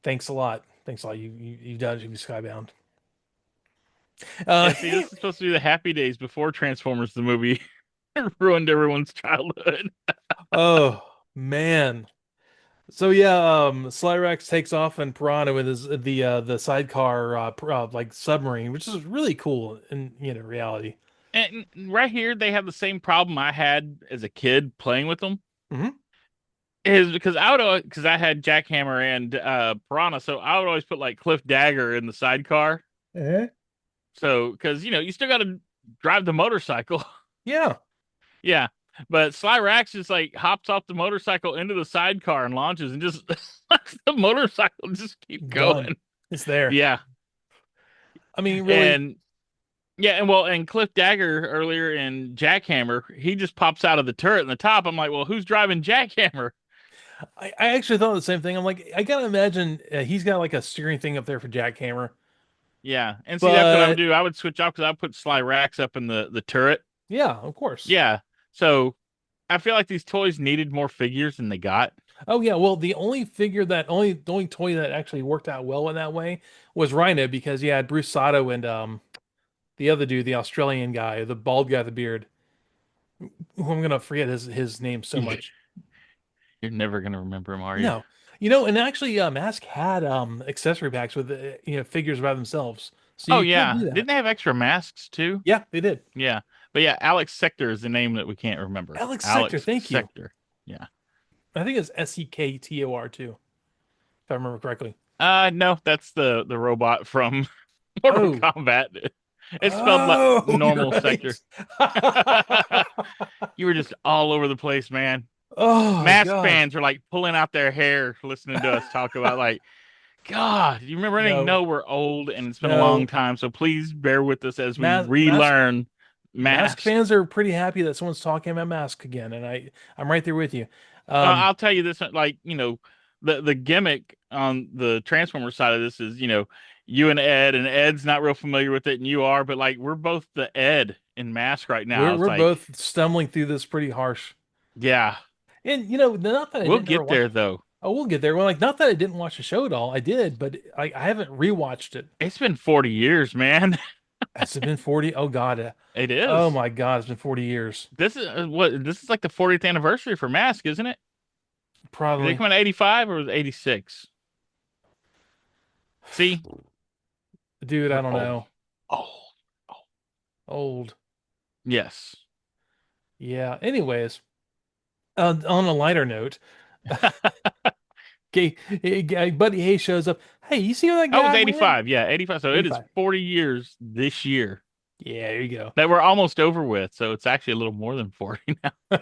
Thanks a lot. Thanks a lot. You've done it to be Skybound. Yeah, see, this is supposed to be the happy days before Transformers the movie ruined everyone's childhood. oh man. So yeah, Slyrax takes off in Piranha with his the sidecar like submarine, which is really cool in reality. And right here, they have the same problem I had as a kid playing with them. Hmm. is because I would always, because I had Jackhammer and Piranha, so I would always put like Cliff Dagger in the sidecar. Eh? So because you still got to drive the motorcycle. Yeah, Yeah. But Sly Rax just like hops off the motorcycle into the sidecar and launches and just lets the motorcycle just keep done. going. It's there. Yeah. I mean, really, And yeah, and well, and Cliff Dagger earlier in Jackhammer, he just pops out of the turret in the top. I'm like, well, who's driving Jackhammer? I actually thought the same thing. I'm like, I gotta imagine he's got like a steering thing up there for jackhammer. Yeah. And see, that's what I would But do. I would switch off because I would put Sly Rax up in the turret. yeah, of course. Yeah. So I feel like these toys needed more figures than they got. Oh yeah, well the only toy that actually worked out well in that way was Rhino because you had Bruce Sato and the other dude, the Australian guy, the bald guy with the beard, who I'm gonna forget his name so much. You're never gonna remember him, are you? No. And actually M.A.S.K had accessory packs with figures by themselves. So Oh you could yeah. do Didn't that. they have extra masks too? Yeah, they did. Yeah. But yeah, Alex Sector is the name that we can't remember. Alex Sector, Alex thank you. Sector. Yeah. I think it's Sektor too, if I remember correctly. No, that's the robot from Mortal Oh. Kombat. It's spelled like Oh, you're normal right. sector. You were just all over the place, man. Oh Mask God. fans are like pulling out their hair listening to us talk about like, God, you remember anything? No, No, we're old and it's been a long no. time, so please bear with us as we Mask relearn Mask Mask. fans are pretty happy that someone's talking about Mask again, and I'm right there with you. Um, I'll tell you this, like, the gimmick on the Transformer side of this is, you and Ed's not real familiar with it, and you are, but like we're both the Ed in Mask right now. It's we're like, both stumbling through this pretty harsh, yeah, and not that I we'll didn't ever get watch. there though. Oh, we'll get there. Well, like not that I didn't watch the show at all. I did, but I haven't rewatched it. It's been 40 years, man. Has it been 40? Oh God. It Oh is. my God, it's been 40 years. This is like the 40th anniversary for Mask, isn't it? Did they Probably. come out in 85 or was it 86? See, Dude, I we're don't old. know. Oh, oh. Old. Yes. Yeah. Anyways, on a lighter note, okay, Buddy Hayes shows up. Hey, you see where that That was guy went? 85. Yeah, 85. So it is 85. 40 years this year Yeah, there you go. that we're almost over with. So it's actually a little more than 40 now.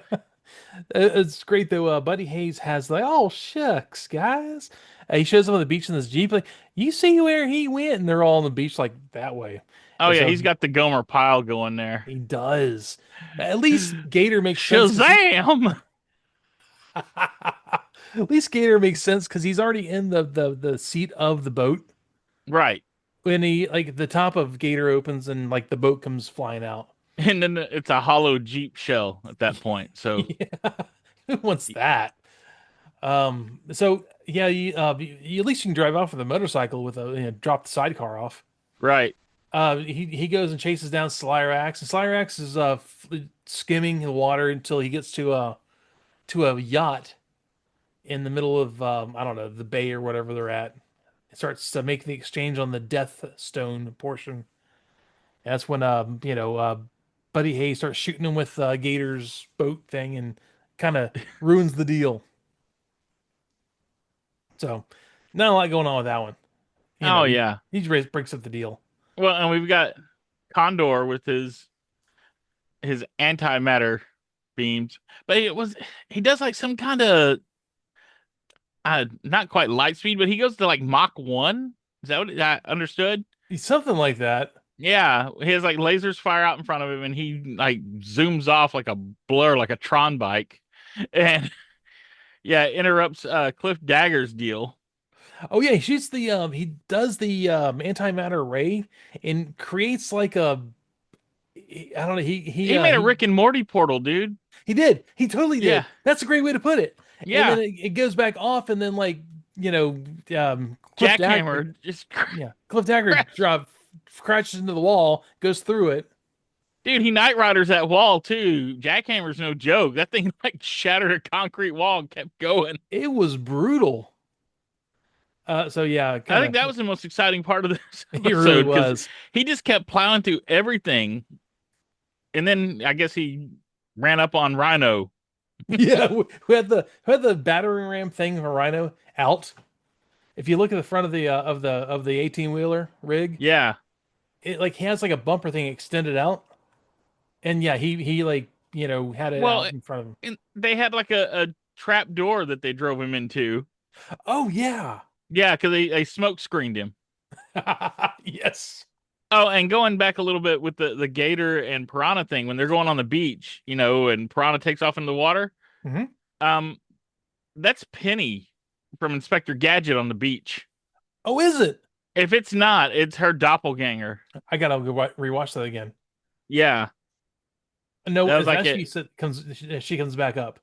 It's great though. Buddy Hayes has like, oh shucks, guys. He shows up on the beach in this Jeep. Like, you see where he went, and they're all on the beach like that way. Oh, And yeah, so he's got the Gomer pile going there. he does. At least Gator makes sense because he. Shazam! At least Gator makes sense because he's already in the seat of the boat. Right. When he like the top of Gator opens and like the boat comes flying out. And then it's a hollow Jeep shell at that point. So, Yeah, who wants that? So yeah, at least you can drive off with a motorcycle with drop the sidecar off. right. He goes and chases down Slyrax, and Slyrax is skimming the water until he gets to a yacht in the middle of I don't know the bay or whatever they're at. It starts to make the exchange on the Deathstone portion. And that's when Buddy Hayes starts shooting him with Gator's boat thing and kind of ruins the deal. So not a lot going on with that one. Oh, He yeah. he just breaks up the deal. Well, and we've got Condor with his antimatter beams. But he does like some kind of not quite light speed, but he goes to like Mach 1. Is that what I understood? He's something like that. Yeah, he has like lasers fire out in front of him, and he like zooms off like a blur, like a Tron bike, and yeah, interrupts Cliff Dagger's deal. Oh yeah, he does the antimatter ray and creates like I don't know He made a Rick and Morty portal, dude. he did. He totally Yeah, did. That's a great way to put it. And then yeah. it goes back off and then like, Cliff Dagger Jackhammer just yeah, Cliff Dagger crashed. crashes into the wall, goes through it. Dude, he Night Riders that wall too. Jackhammer's no joke. That thing like shattered a concrete wall and kept going. It was brutal. So yeah, I kind think of that was the most exciting part of this he really episode because was. he just kept plowing through everything. And then I guess he ran up on Rhino. Yeah, we had the battering ram thing for Rhino out. If you look at the front of the 18 wheeler rig, Yeah. it like has like a bumper thing extended out, and yeah, he like had it Well, out in front of him. and they had like a trap door that they drove him into. Oh yeah, Yeah, because they smoke screened him. yes. Oh, and going back a little bit with the gator and piranha thing, when they're going on the beach, and piranha takes off into the water, Hmm. um, that's Penny from Inspector Gadget on the beach. Oh, is it? If it's not, it's her doppelganger. I gotta go rewatch that again. Yeah, No, that was it's like actually it. comes she comes back up.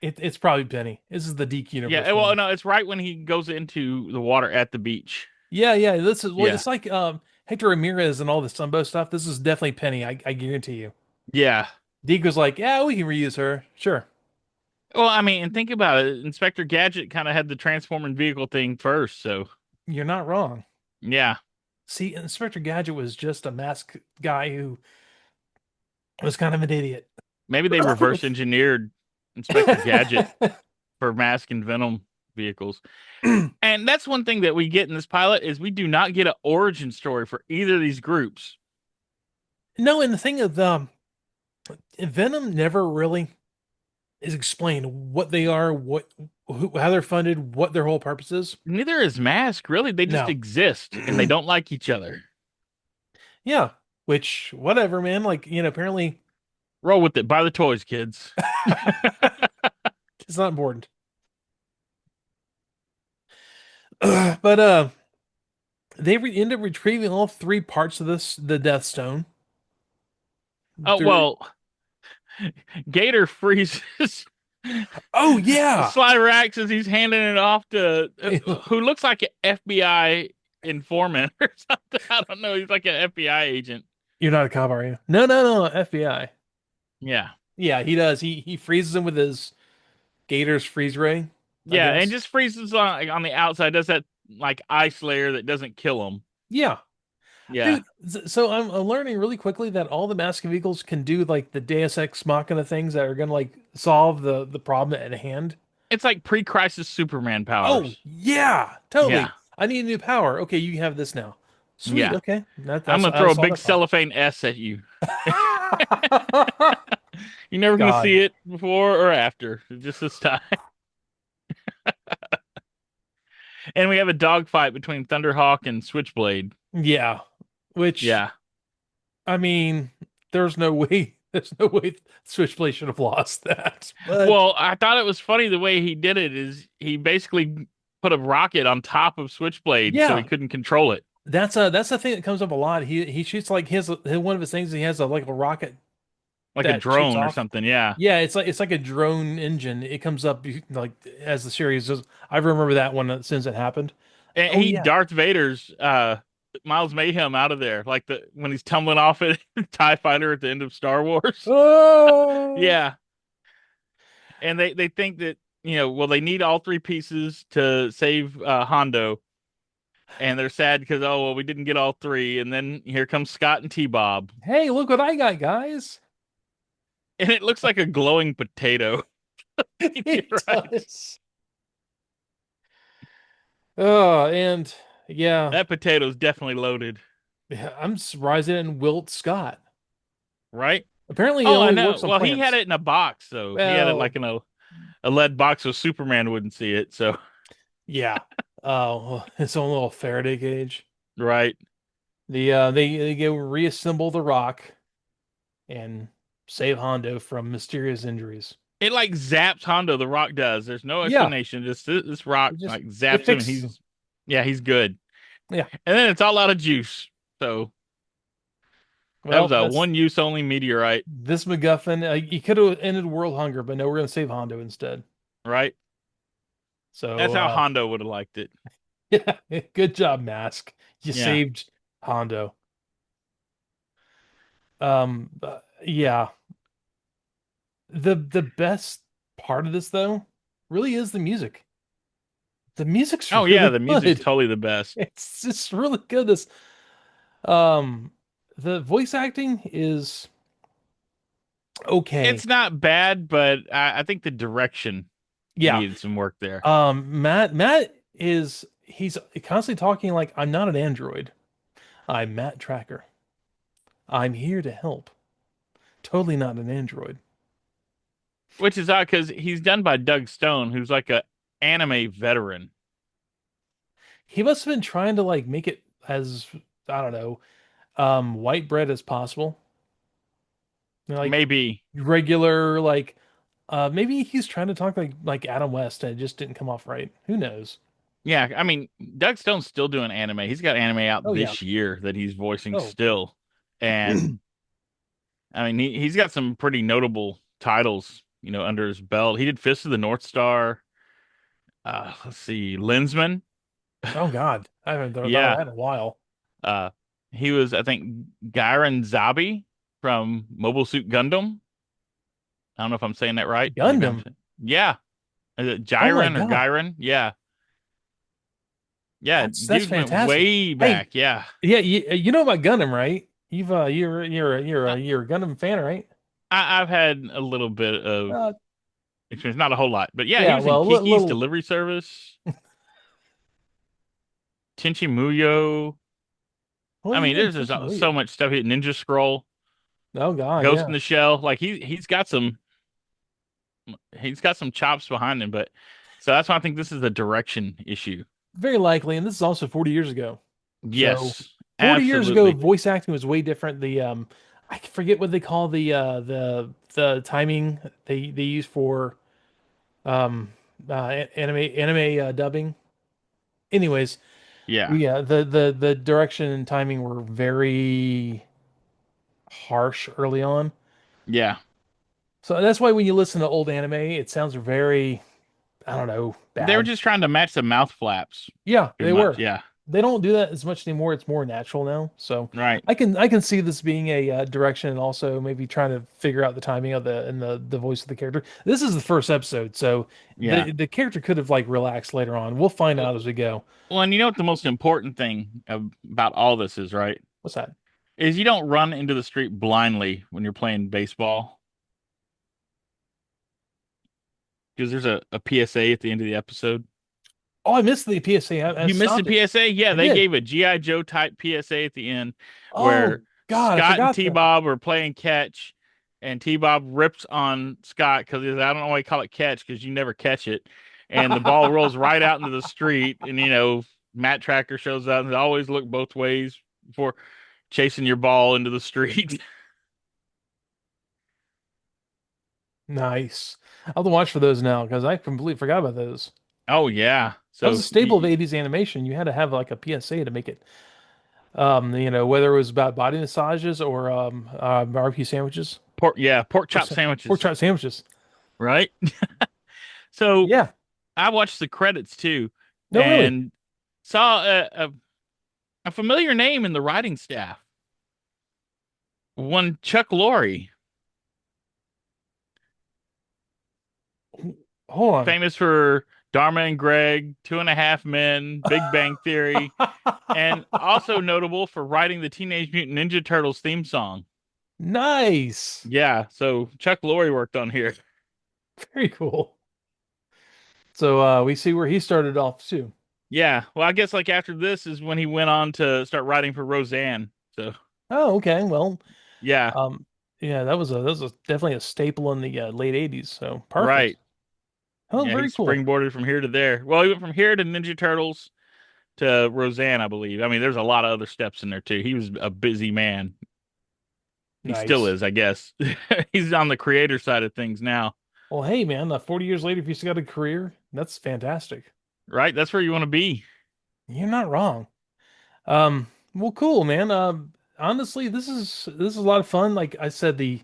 It's probably Penny. This is the Deke Yeah, universe well, one. no, it's right when he goes into the water at the beach. Yeah, yeah. This is well, Yeah, it's like Hector Ramirez and all the Sunbow stuff. This is definitely Penny. I guarantee you. yeah. Deke was like, yeah, we can reuse her. Sure. Well, I mean, and think about it. Inspector Gadget kind of had the transforming vehicle thing first, so You're not wrong. yeah. See, Inspector Gadget was just a mask guy who was kind of an idiot. Maybe they reverse engineered Inspector Gadget for Mask and Venom vehicles. And that's one thing that we get in this pilot is we do not get an origin story for either of these groups. No, and the thing of Venom never really is explained what they are, how they're funded, what their whole purpose is. Neither is Mask, really. They just No. exist and they don't like each other. Yeah, which whatever, man. Like, apparently Roll with it. Buy the toys, kids. it's not important. But they end up retrieving all three parts of the Deathstone Oh, through. well, Gator freezes Oh yeah. Slider acts as he's handing it off to who looks like an FBI informant or something. I don't know. He's like an FBI agent. You're not a cop, are you? No, no, no, FBI. Yeah. Yeah, he does. He freezes him with his Gator's freeze ray, I Yeah. And guess. just freezes on the outside, does that like ice layer that doesn't kill him. Yeah. Yeah. Dude, so I'm learning really quickly that all the mask vehicles can do like the Deus Ex Machina things that are gonna like solve the problem at hand. It's like pre crisis Superman Oh, powers. yeah, Yeah. totally. I need a new power. Okay, you have this now. Sweet. Yeah. Okay. I'm That's going to I throw a solved big that problem. cellophane S at you. You're never going to God. see it before or after, just this time. And we have a dogfight between Thunderhawk and Switchblade. Yeah. Which Yeah. I mean, there's no way there's no way Switchblade should have lost that. But Well, I thought it was funny the way he did it is he basically put a rocket on top of Switchblade so he yeah, couldn't control it. that's the thing that comes up a lot. He shoots like his one of his things. He has like a rocket Like a that shoots drone or off. something, yeah. Yeah, it's like a drone engine. It comes up like as the series goes. I remember that one since it happened. And Oh he yeah. Darth Vader's Miles Mayhem out of there, like the when he's tumbling off it TIE fighter at the end of Star Wars. Oh, Yeah. And they think that, well, they need all three pieces to save Hondo. And they're sad because, oh, well, we didn't get all three. And then here comes Scott and T Bob. hey, look what I got, guys. And it looks like a glowing potato. You're It right. does. Oh, and yeah, That potato's definitely loaded, yeah, I'm surprised it didn't wilt Scott. right? Apparently, it Oh, I only know. works on Well, he had plants. it in a box, so he had it like Well, in a lead box so Superman wouldn't see it. So, yeah. Oh, its own little Faraday cage. right. They go reassemble the rock and save Hondo from mysterious injuries. It like zaps Hondo, the rock does. There's no Yeah, explanation. Just this rock it just like it zaps him and fixes. he's good. Yeah. And then it's all out of juice. So that Well, was a that's one use only meteorite, this MacGuffin. He could have ended world hunger, but no, we're gonna save Hondo instead. right? That's So, how Hondo would have liked it. yeah, good job, Mask. You Yeah. saved Hondo. Yeah. The best part of this though really is the music. The music's Oh yeah, really the music's good. totally the best. It's just really good. Um the voice acting is It's Okay. not bad, but I think the direction Yeah. needed some work there. Matt he's constantly talking like I'm not an android. I'm Matt Tracker. I'm here to help. Totally not an android. Which is odd because he's done by Doug Stone, who's like a anime veteran. He must have been trying to like make it as I don't know, white bread as possible. You know, like Maybe. regular like maybe he's trying to talk like Adam West and it just didn't come off right. Who knows? Yeah, I mean, Doug Stone's still doing anime. He's got anime out Oh yeah. this year that he's voicing Oh. still. And I mean, he's got some pretty notable titles, under his belt. He did Fist of the North Star. Let's see, Lensman. Oh God. I haven't thought of Yeah. that in a while. Uh, he was, I think, Gairen Zabi from Mobile Suit Gundam. I don't know if I'm saying that right. Maybe Gundam. yeah. Is it Oh my Jiren or God. Gairen? Yeah. Yeah. That's Dude went fantastic. way Hey, back. Yeah. yeah, you know about Gundam, right? You're a Gundam fan, right? I've had a little bit of Uh, experience, not a whole lot, but yeah, he yeah, was in well, Kiki's little. Delivery Service, Tenchi Muyo. Well, I you mean, did there's just Tenchi so Muyo. much stuff. Ninja Scroll, Oh God, Ghost in yeah. the Shell. Like he's got some chops behind him, but so that's why I think this is a direction issue. Very likely, and this is also 40 years ago. So Yes, 40 years ago, absolutely. voice acting was way different. I forget what they call the timing they use for anime dubbing. Anyways, Yeah, yeah, the direction and timing were very harsh early on. yeah. So that's why when you listen to old anime, it sounds very, I don't know, They were bad. just trying to match the mouth flaps, Yeah, pretty they much. were. Yeah, They don't do that as much anymore. It's more natural now. So right. I can see this being a direction and also maybe trying to figure out the timing of the voice of the character. This is the first episode, so Yeah. the character could have like relaxed later on. We'll find out as we go. Well, and you know what the most important thing about all this is, right? What's that? Is you don't run into the street blindly when you're playing baseball. Because there's a PSA at the end of the episode. Oh, I missed the PSA. I You missed the stopped it. PSA? Yeah, I they did. gave a G.I. Joe type PSA at the end Oh where God, I Scott and forgot T that. Bob are playing catch, and T Bob rips on Scott because I don't know why you call it catch because you never catch it. And the ball rolls right out into the street, and Matt Tracker shows up and always look both ways before chasing your ball into the street. Nice. I'll have to watch for those now because I completely forgot about those. Oh, yeah. That was a So, staple of 80s animation. You had to have like a PSA to make it. Whether it was about body massages or barbecue sandwiches pork or chop pork sandwiches, chop sandwiches. right? So Yeah. I watched the credits too No, really. and saw a familiar name in the writing staff. One Chuck Lorre, Hold on. famous for Dharma and Greg, Two and a Half Men, Big Bang Theory, and also notable for writing the Teenage Mutant Ninja Turtles theme song. Nice. Yeah, so Chuck Lorre worked on here. Very cool. So we see where he started off too. Yeah, well, I guess like after this is when he went on to start writing for Roseanne. So Oh, okay. Well, yeah, um, yeah, that was definitely a staple in the late 80s. So perfect. right. Oh, Yeah, he very cool. springboarded from here to there. Well, he went from here to Ninja Turtles to Roseanne, I believe. I mean, there's a lot of other steps in there too. He was a busy man. He still Nice. is, I guess. He's on the creator side of things now, Well, hey, man, 40 years later, if you still got a career, that's fantastic. right? That's where you want to be. You're not wrong. Well, cool, man. Honestly, this is a lot of fun. Like I said, the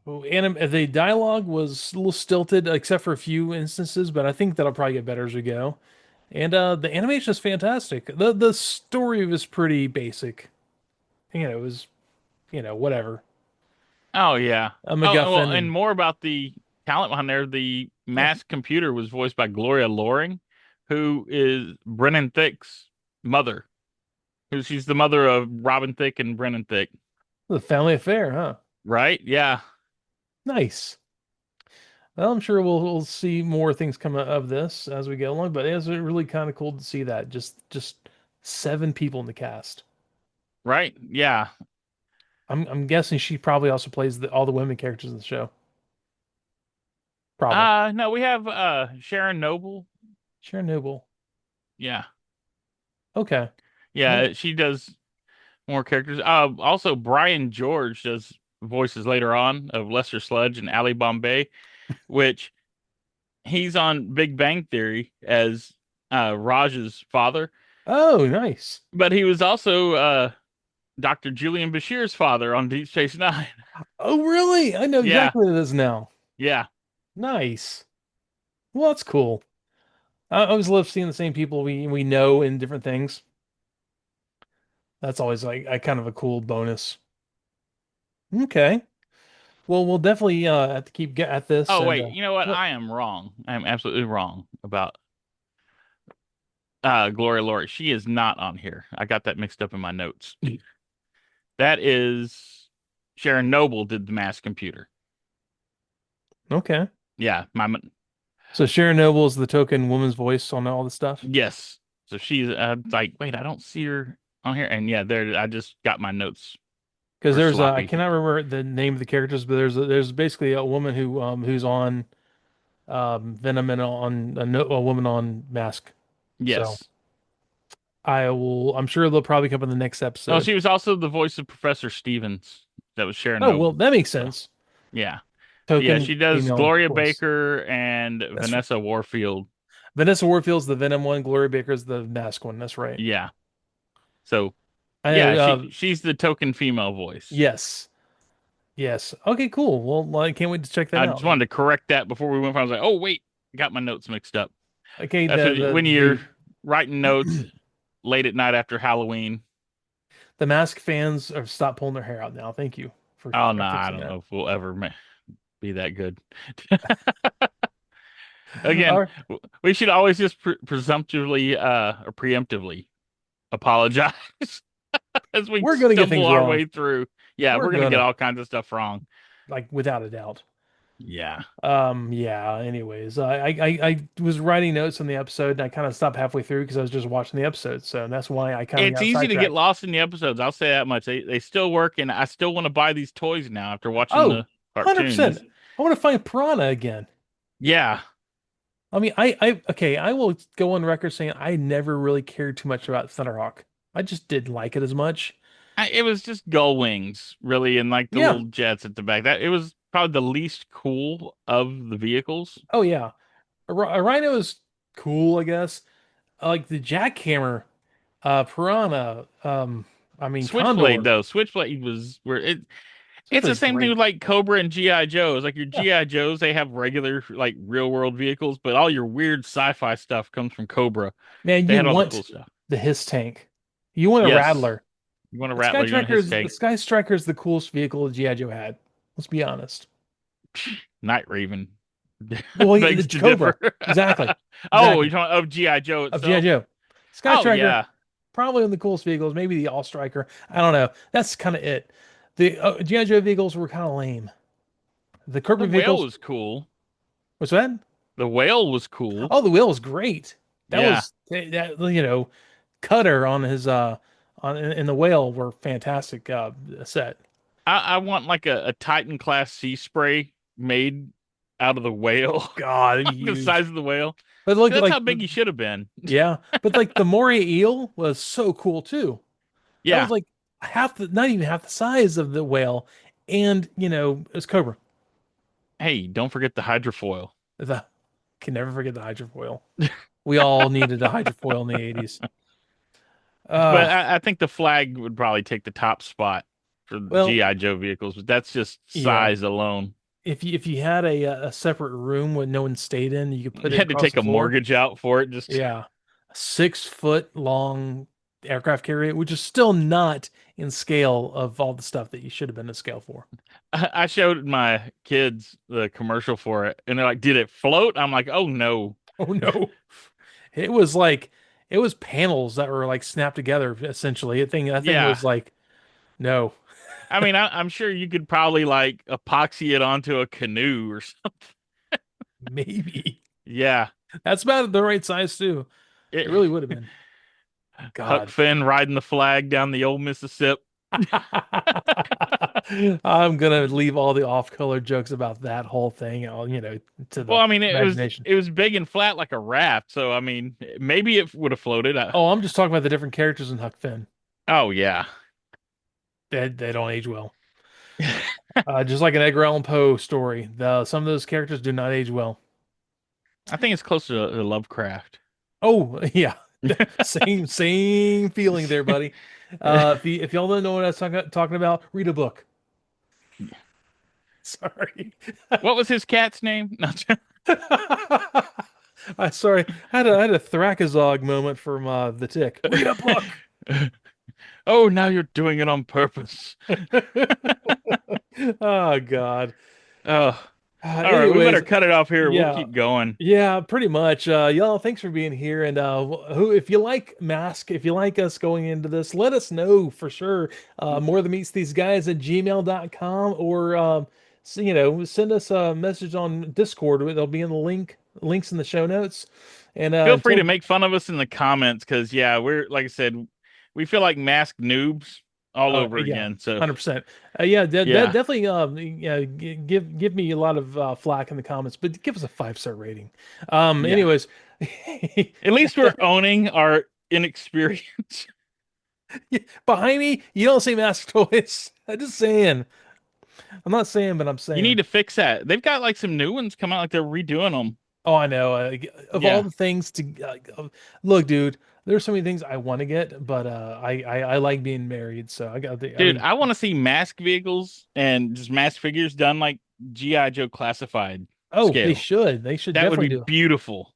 the dialogue was a little stilted, except for a few instances, but I think that'll probably get better as we go. And the animation is fantastic. The story was pretty basic. It was whatever. Oh yeah. A Oh well, MacGuffin and and more about the talent behind there. The yeah. mass computer was voiced by Gloria Loring, who is Brennan Thicke's mother. Who she's the mother of Robin Thicke and Brennan Thicke. The family affair, huh? right? Yeah. Nice. Well, I'm sure we'll see more things come out of this as we go along, but it was really kind of cool to see that just seven people in the cast. Right? Yeah. I'm guessing she probably also plays all the women characters in the show. Probably. No, we have Sharon Noble. Sharon Noble. Yeah. Okay. Yeah, Well, she does more characters. Also Brian George does voices later on of Lester Sludge and Ali Bombay, which he's on Big Bang Theory as Raj's father, oh, nice. but he was also Dr. Julian Bashir's father on Deep Space Nine. Oh, really? I know Yeah, exactly what it is now. yeah. Nice. Well, that's cool. I always love seeing the same people we know in different things. That's always like a kind of a cool bonus. Okay. Well, we'll definitely have to keep get at this Oh and wait, you know what? what? I am wrong. I am absolutely wrong about Gloria Lori. She is not on here. I got that mixed up in my notes. That is Sharon Noble did the mass computer. Okay. Yeah, So Sharon Noble is the token woman's voice on all the stuff. yes. So she's like, wait, I don't see her on here. And yeah, there I just got my notes Because were there's I sloppy. cannot remember the name of the characters, but there's basically a woman who's on Venom and on a woman on Mask. So Yes. I'm sure they'll probably come in the next Oh, episode. she was also the voice of Professor Stevens. That was Sharon Oh, well, Noble. that makes So sense. yeah. Yeah, Token she does female Gloria voice. Baker and That's right. Vanessa Warfield. Vanessa Warfield's the Venom one, Gloria Baker's the Mask one. That's right. Yeah. So I yeah, know. she's the token female voice. Yes. Yes. Okay, cool. Well, I can't wait to check that I just out. wanted to correct that before we went. I was like, oh wait, got my notes mixed up. Okay, That's what when you're the writing notes late at night after Halloween. the Mask fans have stopped pulling their hair out now. Thank you for Oh no, I fixing don't know that. if we'll ever be that good. All Again, right. we should always just presumptively or preemptively apologize as we We're gonna get stumble things our wrong. way through. Yeah, We're we're gonna get gonna, all kinds of stuff wrong. like, without a doubt. Yeah. Yeah, anyways, I was writing notes on the episode and I kind of stopped halfway through because I was just watching the episode. So that's why I kind of It's got easy to get sidetracked. lost in the episodes. I'll say that much. They still work, and I still want to buy these toys now after watching Oh, the 100%. cartoons. I want to find Piranha again. Yeah, I mean, okay, I will go on record saying I never really cared too much about Thunderhawk. I just didn't like it as much. it was just gull wings, really, and like the Yeah. little jets at the back. That it was probably the least cool of the vehicles. Oh yeah. A Rhino is cool, I guess. I like the Jackhammer, Piranha, I mean Switchblade Condor. though, Switchblade was where it. It's the Switchblade's same thing with great. like Cobra and GI Joes. Like your Yeah. GI Joes, they have regular like real world vehicles, but all your weird sci-fi stuff comes from Cobra. Man, They you had all the want cool stuff. the Hiss tank. You want a Yes, Rattler. you want a Rattler, you want a his The tank. Sky Striker is the coolest vehicle that G.I. Joe had. Let's be honest. Night Raven Well, begs it's to differ. Cobra. Exactly. Oh, you're Exactly. talking of GI Joe Of G.I. itself? Joe. Sky Oh Striker, yeah, probably one of the coolest vehicles. Maybe the All Striker. I don't know. That's kind of it. The G.I. Joe vehicles were kind of lame. The the Cobra whale vehicles, was cool. what's that? The whale was cool. Oh, the wheel was great. That Yeah, was that Cutter on his on in the whale were fantastic set. I want like a Titan class sea spray made out of the whale, God, it'd be the huge. size of the whale. But look, That's like how big he should have been. yeah, but like the Moray eel was so cool too. That was Yeah. like not even half the size of the whale, and it's Cobra. Hey, don't forget the hydrofoil. The Can never forget the hydrofoil. We all needed a hydrofoil in the 80s. But Uh, I think the flag would probably take the top spot for well, GI Joe vehicles, but that's just yeah. size alone. If you had a separate room where no one stayed in, you could You put it had to across take the a floor. mortgage out for it. Just Yeah, a 6 foot long aircraft carrier, which is still not in scale of all the stuff that you should have been in scale for. I showed my kids the commercial for it, and they're like, "Did it float?" I'm like, "Oh no." Oh no. It was like it was panels that were like snapped together essentially. That thing Yeah, was like no. I mean, I'm sure you could probably like epoxy it onto a canoe or something. Maybe. Yeah. That's about the right size too. It It, really would have been. Huck God. Finn riding the flag down the old Mississippi. I'm gonna leave all the off-color jokes about that whole thing, to Well, the I mean, imagination. it was big and flat like a raft, so I mean, maybe it would have floated. Oh, I'm just talking about the different characters in Huck Finn. Oh yeah. They don't age well. Just like an Edgar Allan Poe story, some of those characters do not age well. I think it's closer to Lovecraft. Oh, yeah. Same feeling there, buddy. If y'all don't know what I was talking about, read a book. Sorry. What was his cat's name? No, I sorry. I had a Thrakazog moment from the Tick. Read a book. oh, now you're doing it on purpose. Oh God. Oh, all right. We better Anyways, cut it off here. We'll yeah, keep going. yeah, pretty much. Y'all, thanks for being here. And who, if you like Mask, if you like us going into this, let us know for sure. More than meets these guys at gmail.com, or send us a message on Discord. They'll be in the links in the show notes. And Feel free to until make fun of us in the comments because, yeah, we're like I said, we feel like masked noobs all over yeah, again. So, 100%. Yeah, yeah, definitely. Yeah, give me a lot of flack in the comments, but give us a 5-star rating. yeah. Anyways, At least we're owning our inexperience. behind me, you don't see Mask Toys. I'm just saying. I'm not saying, but I'm You need saying. to fix that. They've got like some new ones come out, like they're redoing them. Oh, I know. Of all Yeah. the things look, dude, there's so many things I want to get, but I like being married, so I got the. I Dude, mean, I want to see mask vehicles and just mask figures done like G.I. Joe classified oh, they scale. should. They should That would definitely be do. beautiful.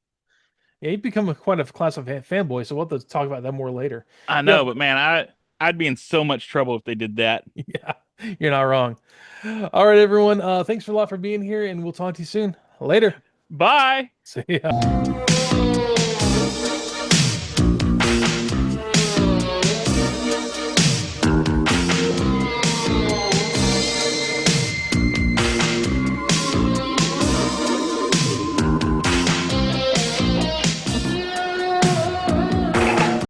Yeah, you've become quite a class of fanboy, so we'll have to talk about that more later. I Yep. know, but man, I'd be in so much trouble if they did that. Yeah, you're not wrong. All right, everyone. Thanks a lot for being here, and we'll talk to you soon. Later. Bye. See ya.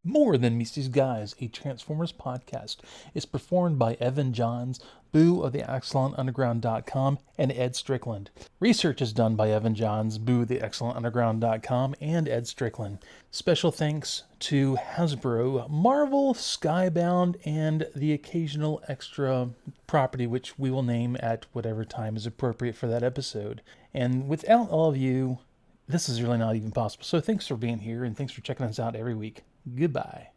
More Than Meets These Guys, a Transformers podcast, is performed by Evan Johns, Boo of the ExcellentUnderground.com, and Ed Strickland. Research is done by Evan Johns, Boo of the ExcellentUnderground.com, and Ed Strickland. Special thanks to Hasbro, Marvel, Skybound, and the occasional extra property, which we will name at whatever time is appropriate for that episode. And without all of you, this is really not even possible. So thanks for being here, and thanks for checking us out every week. Goodbye.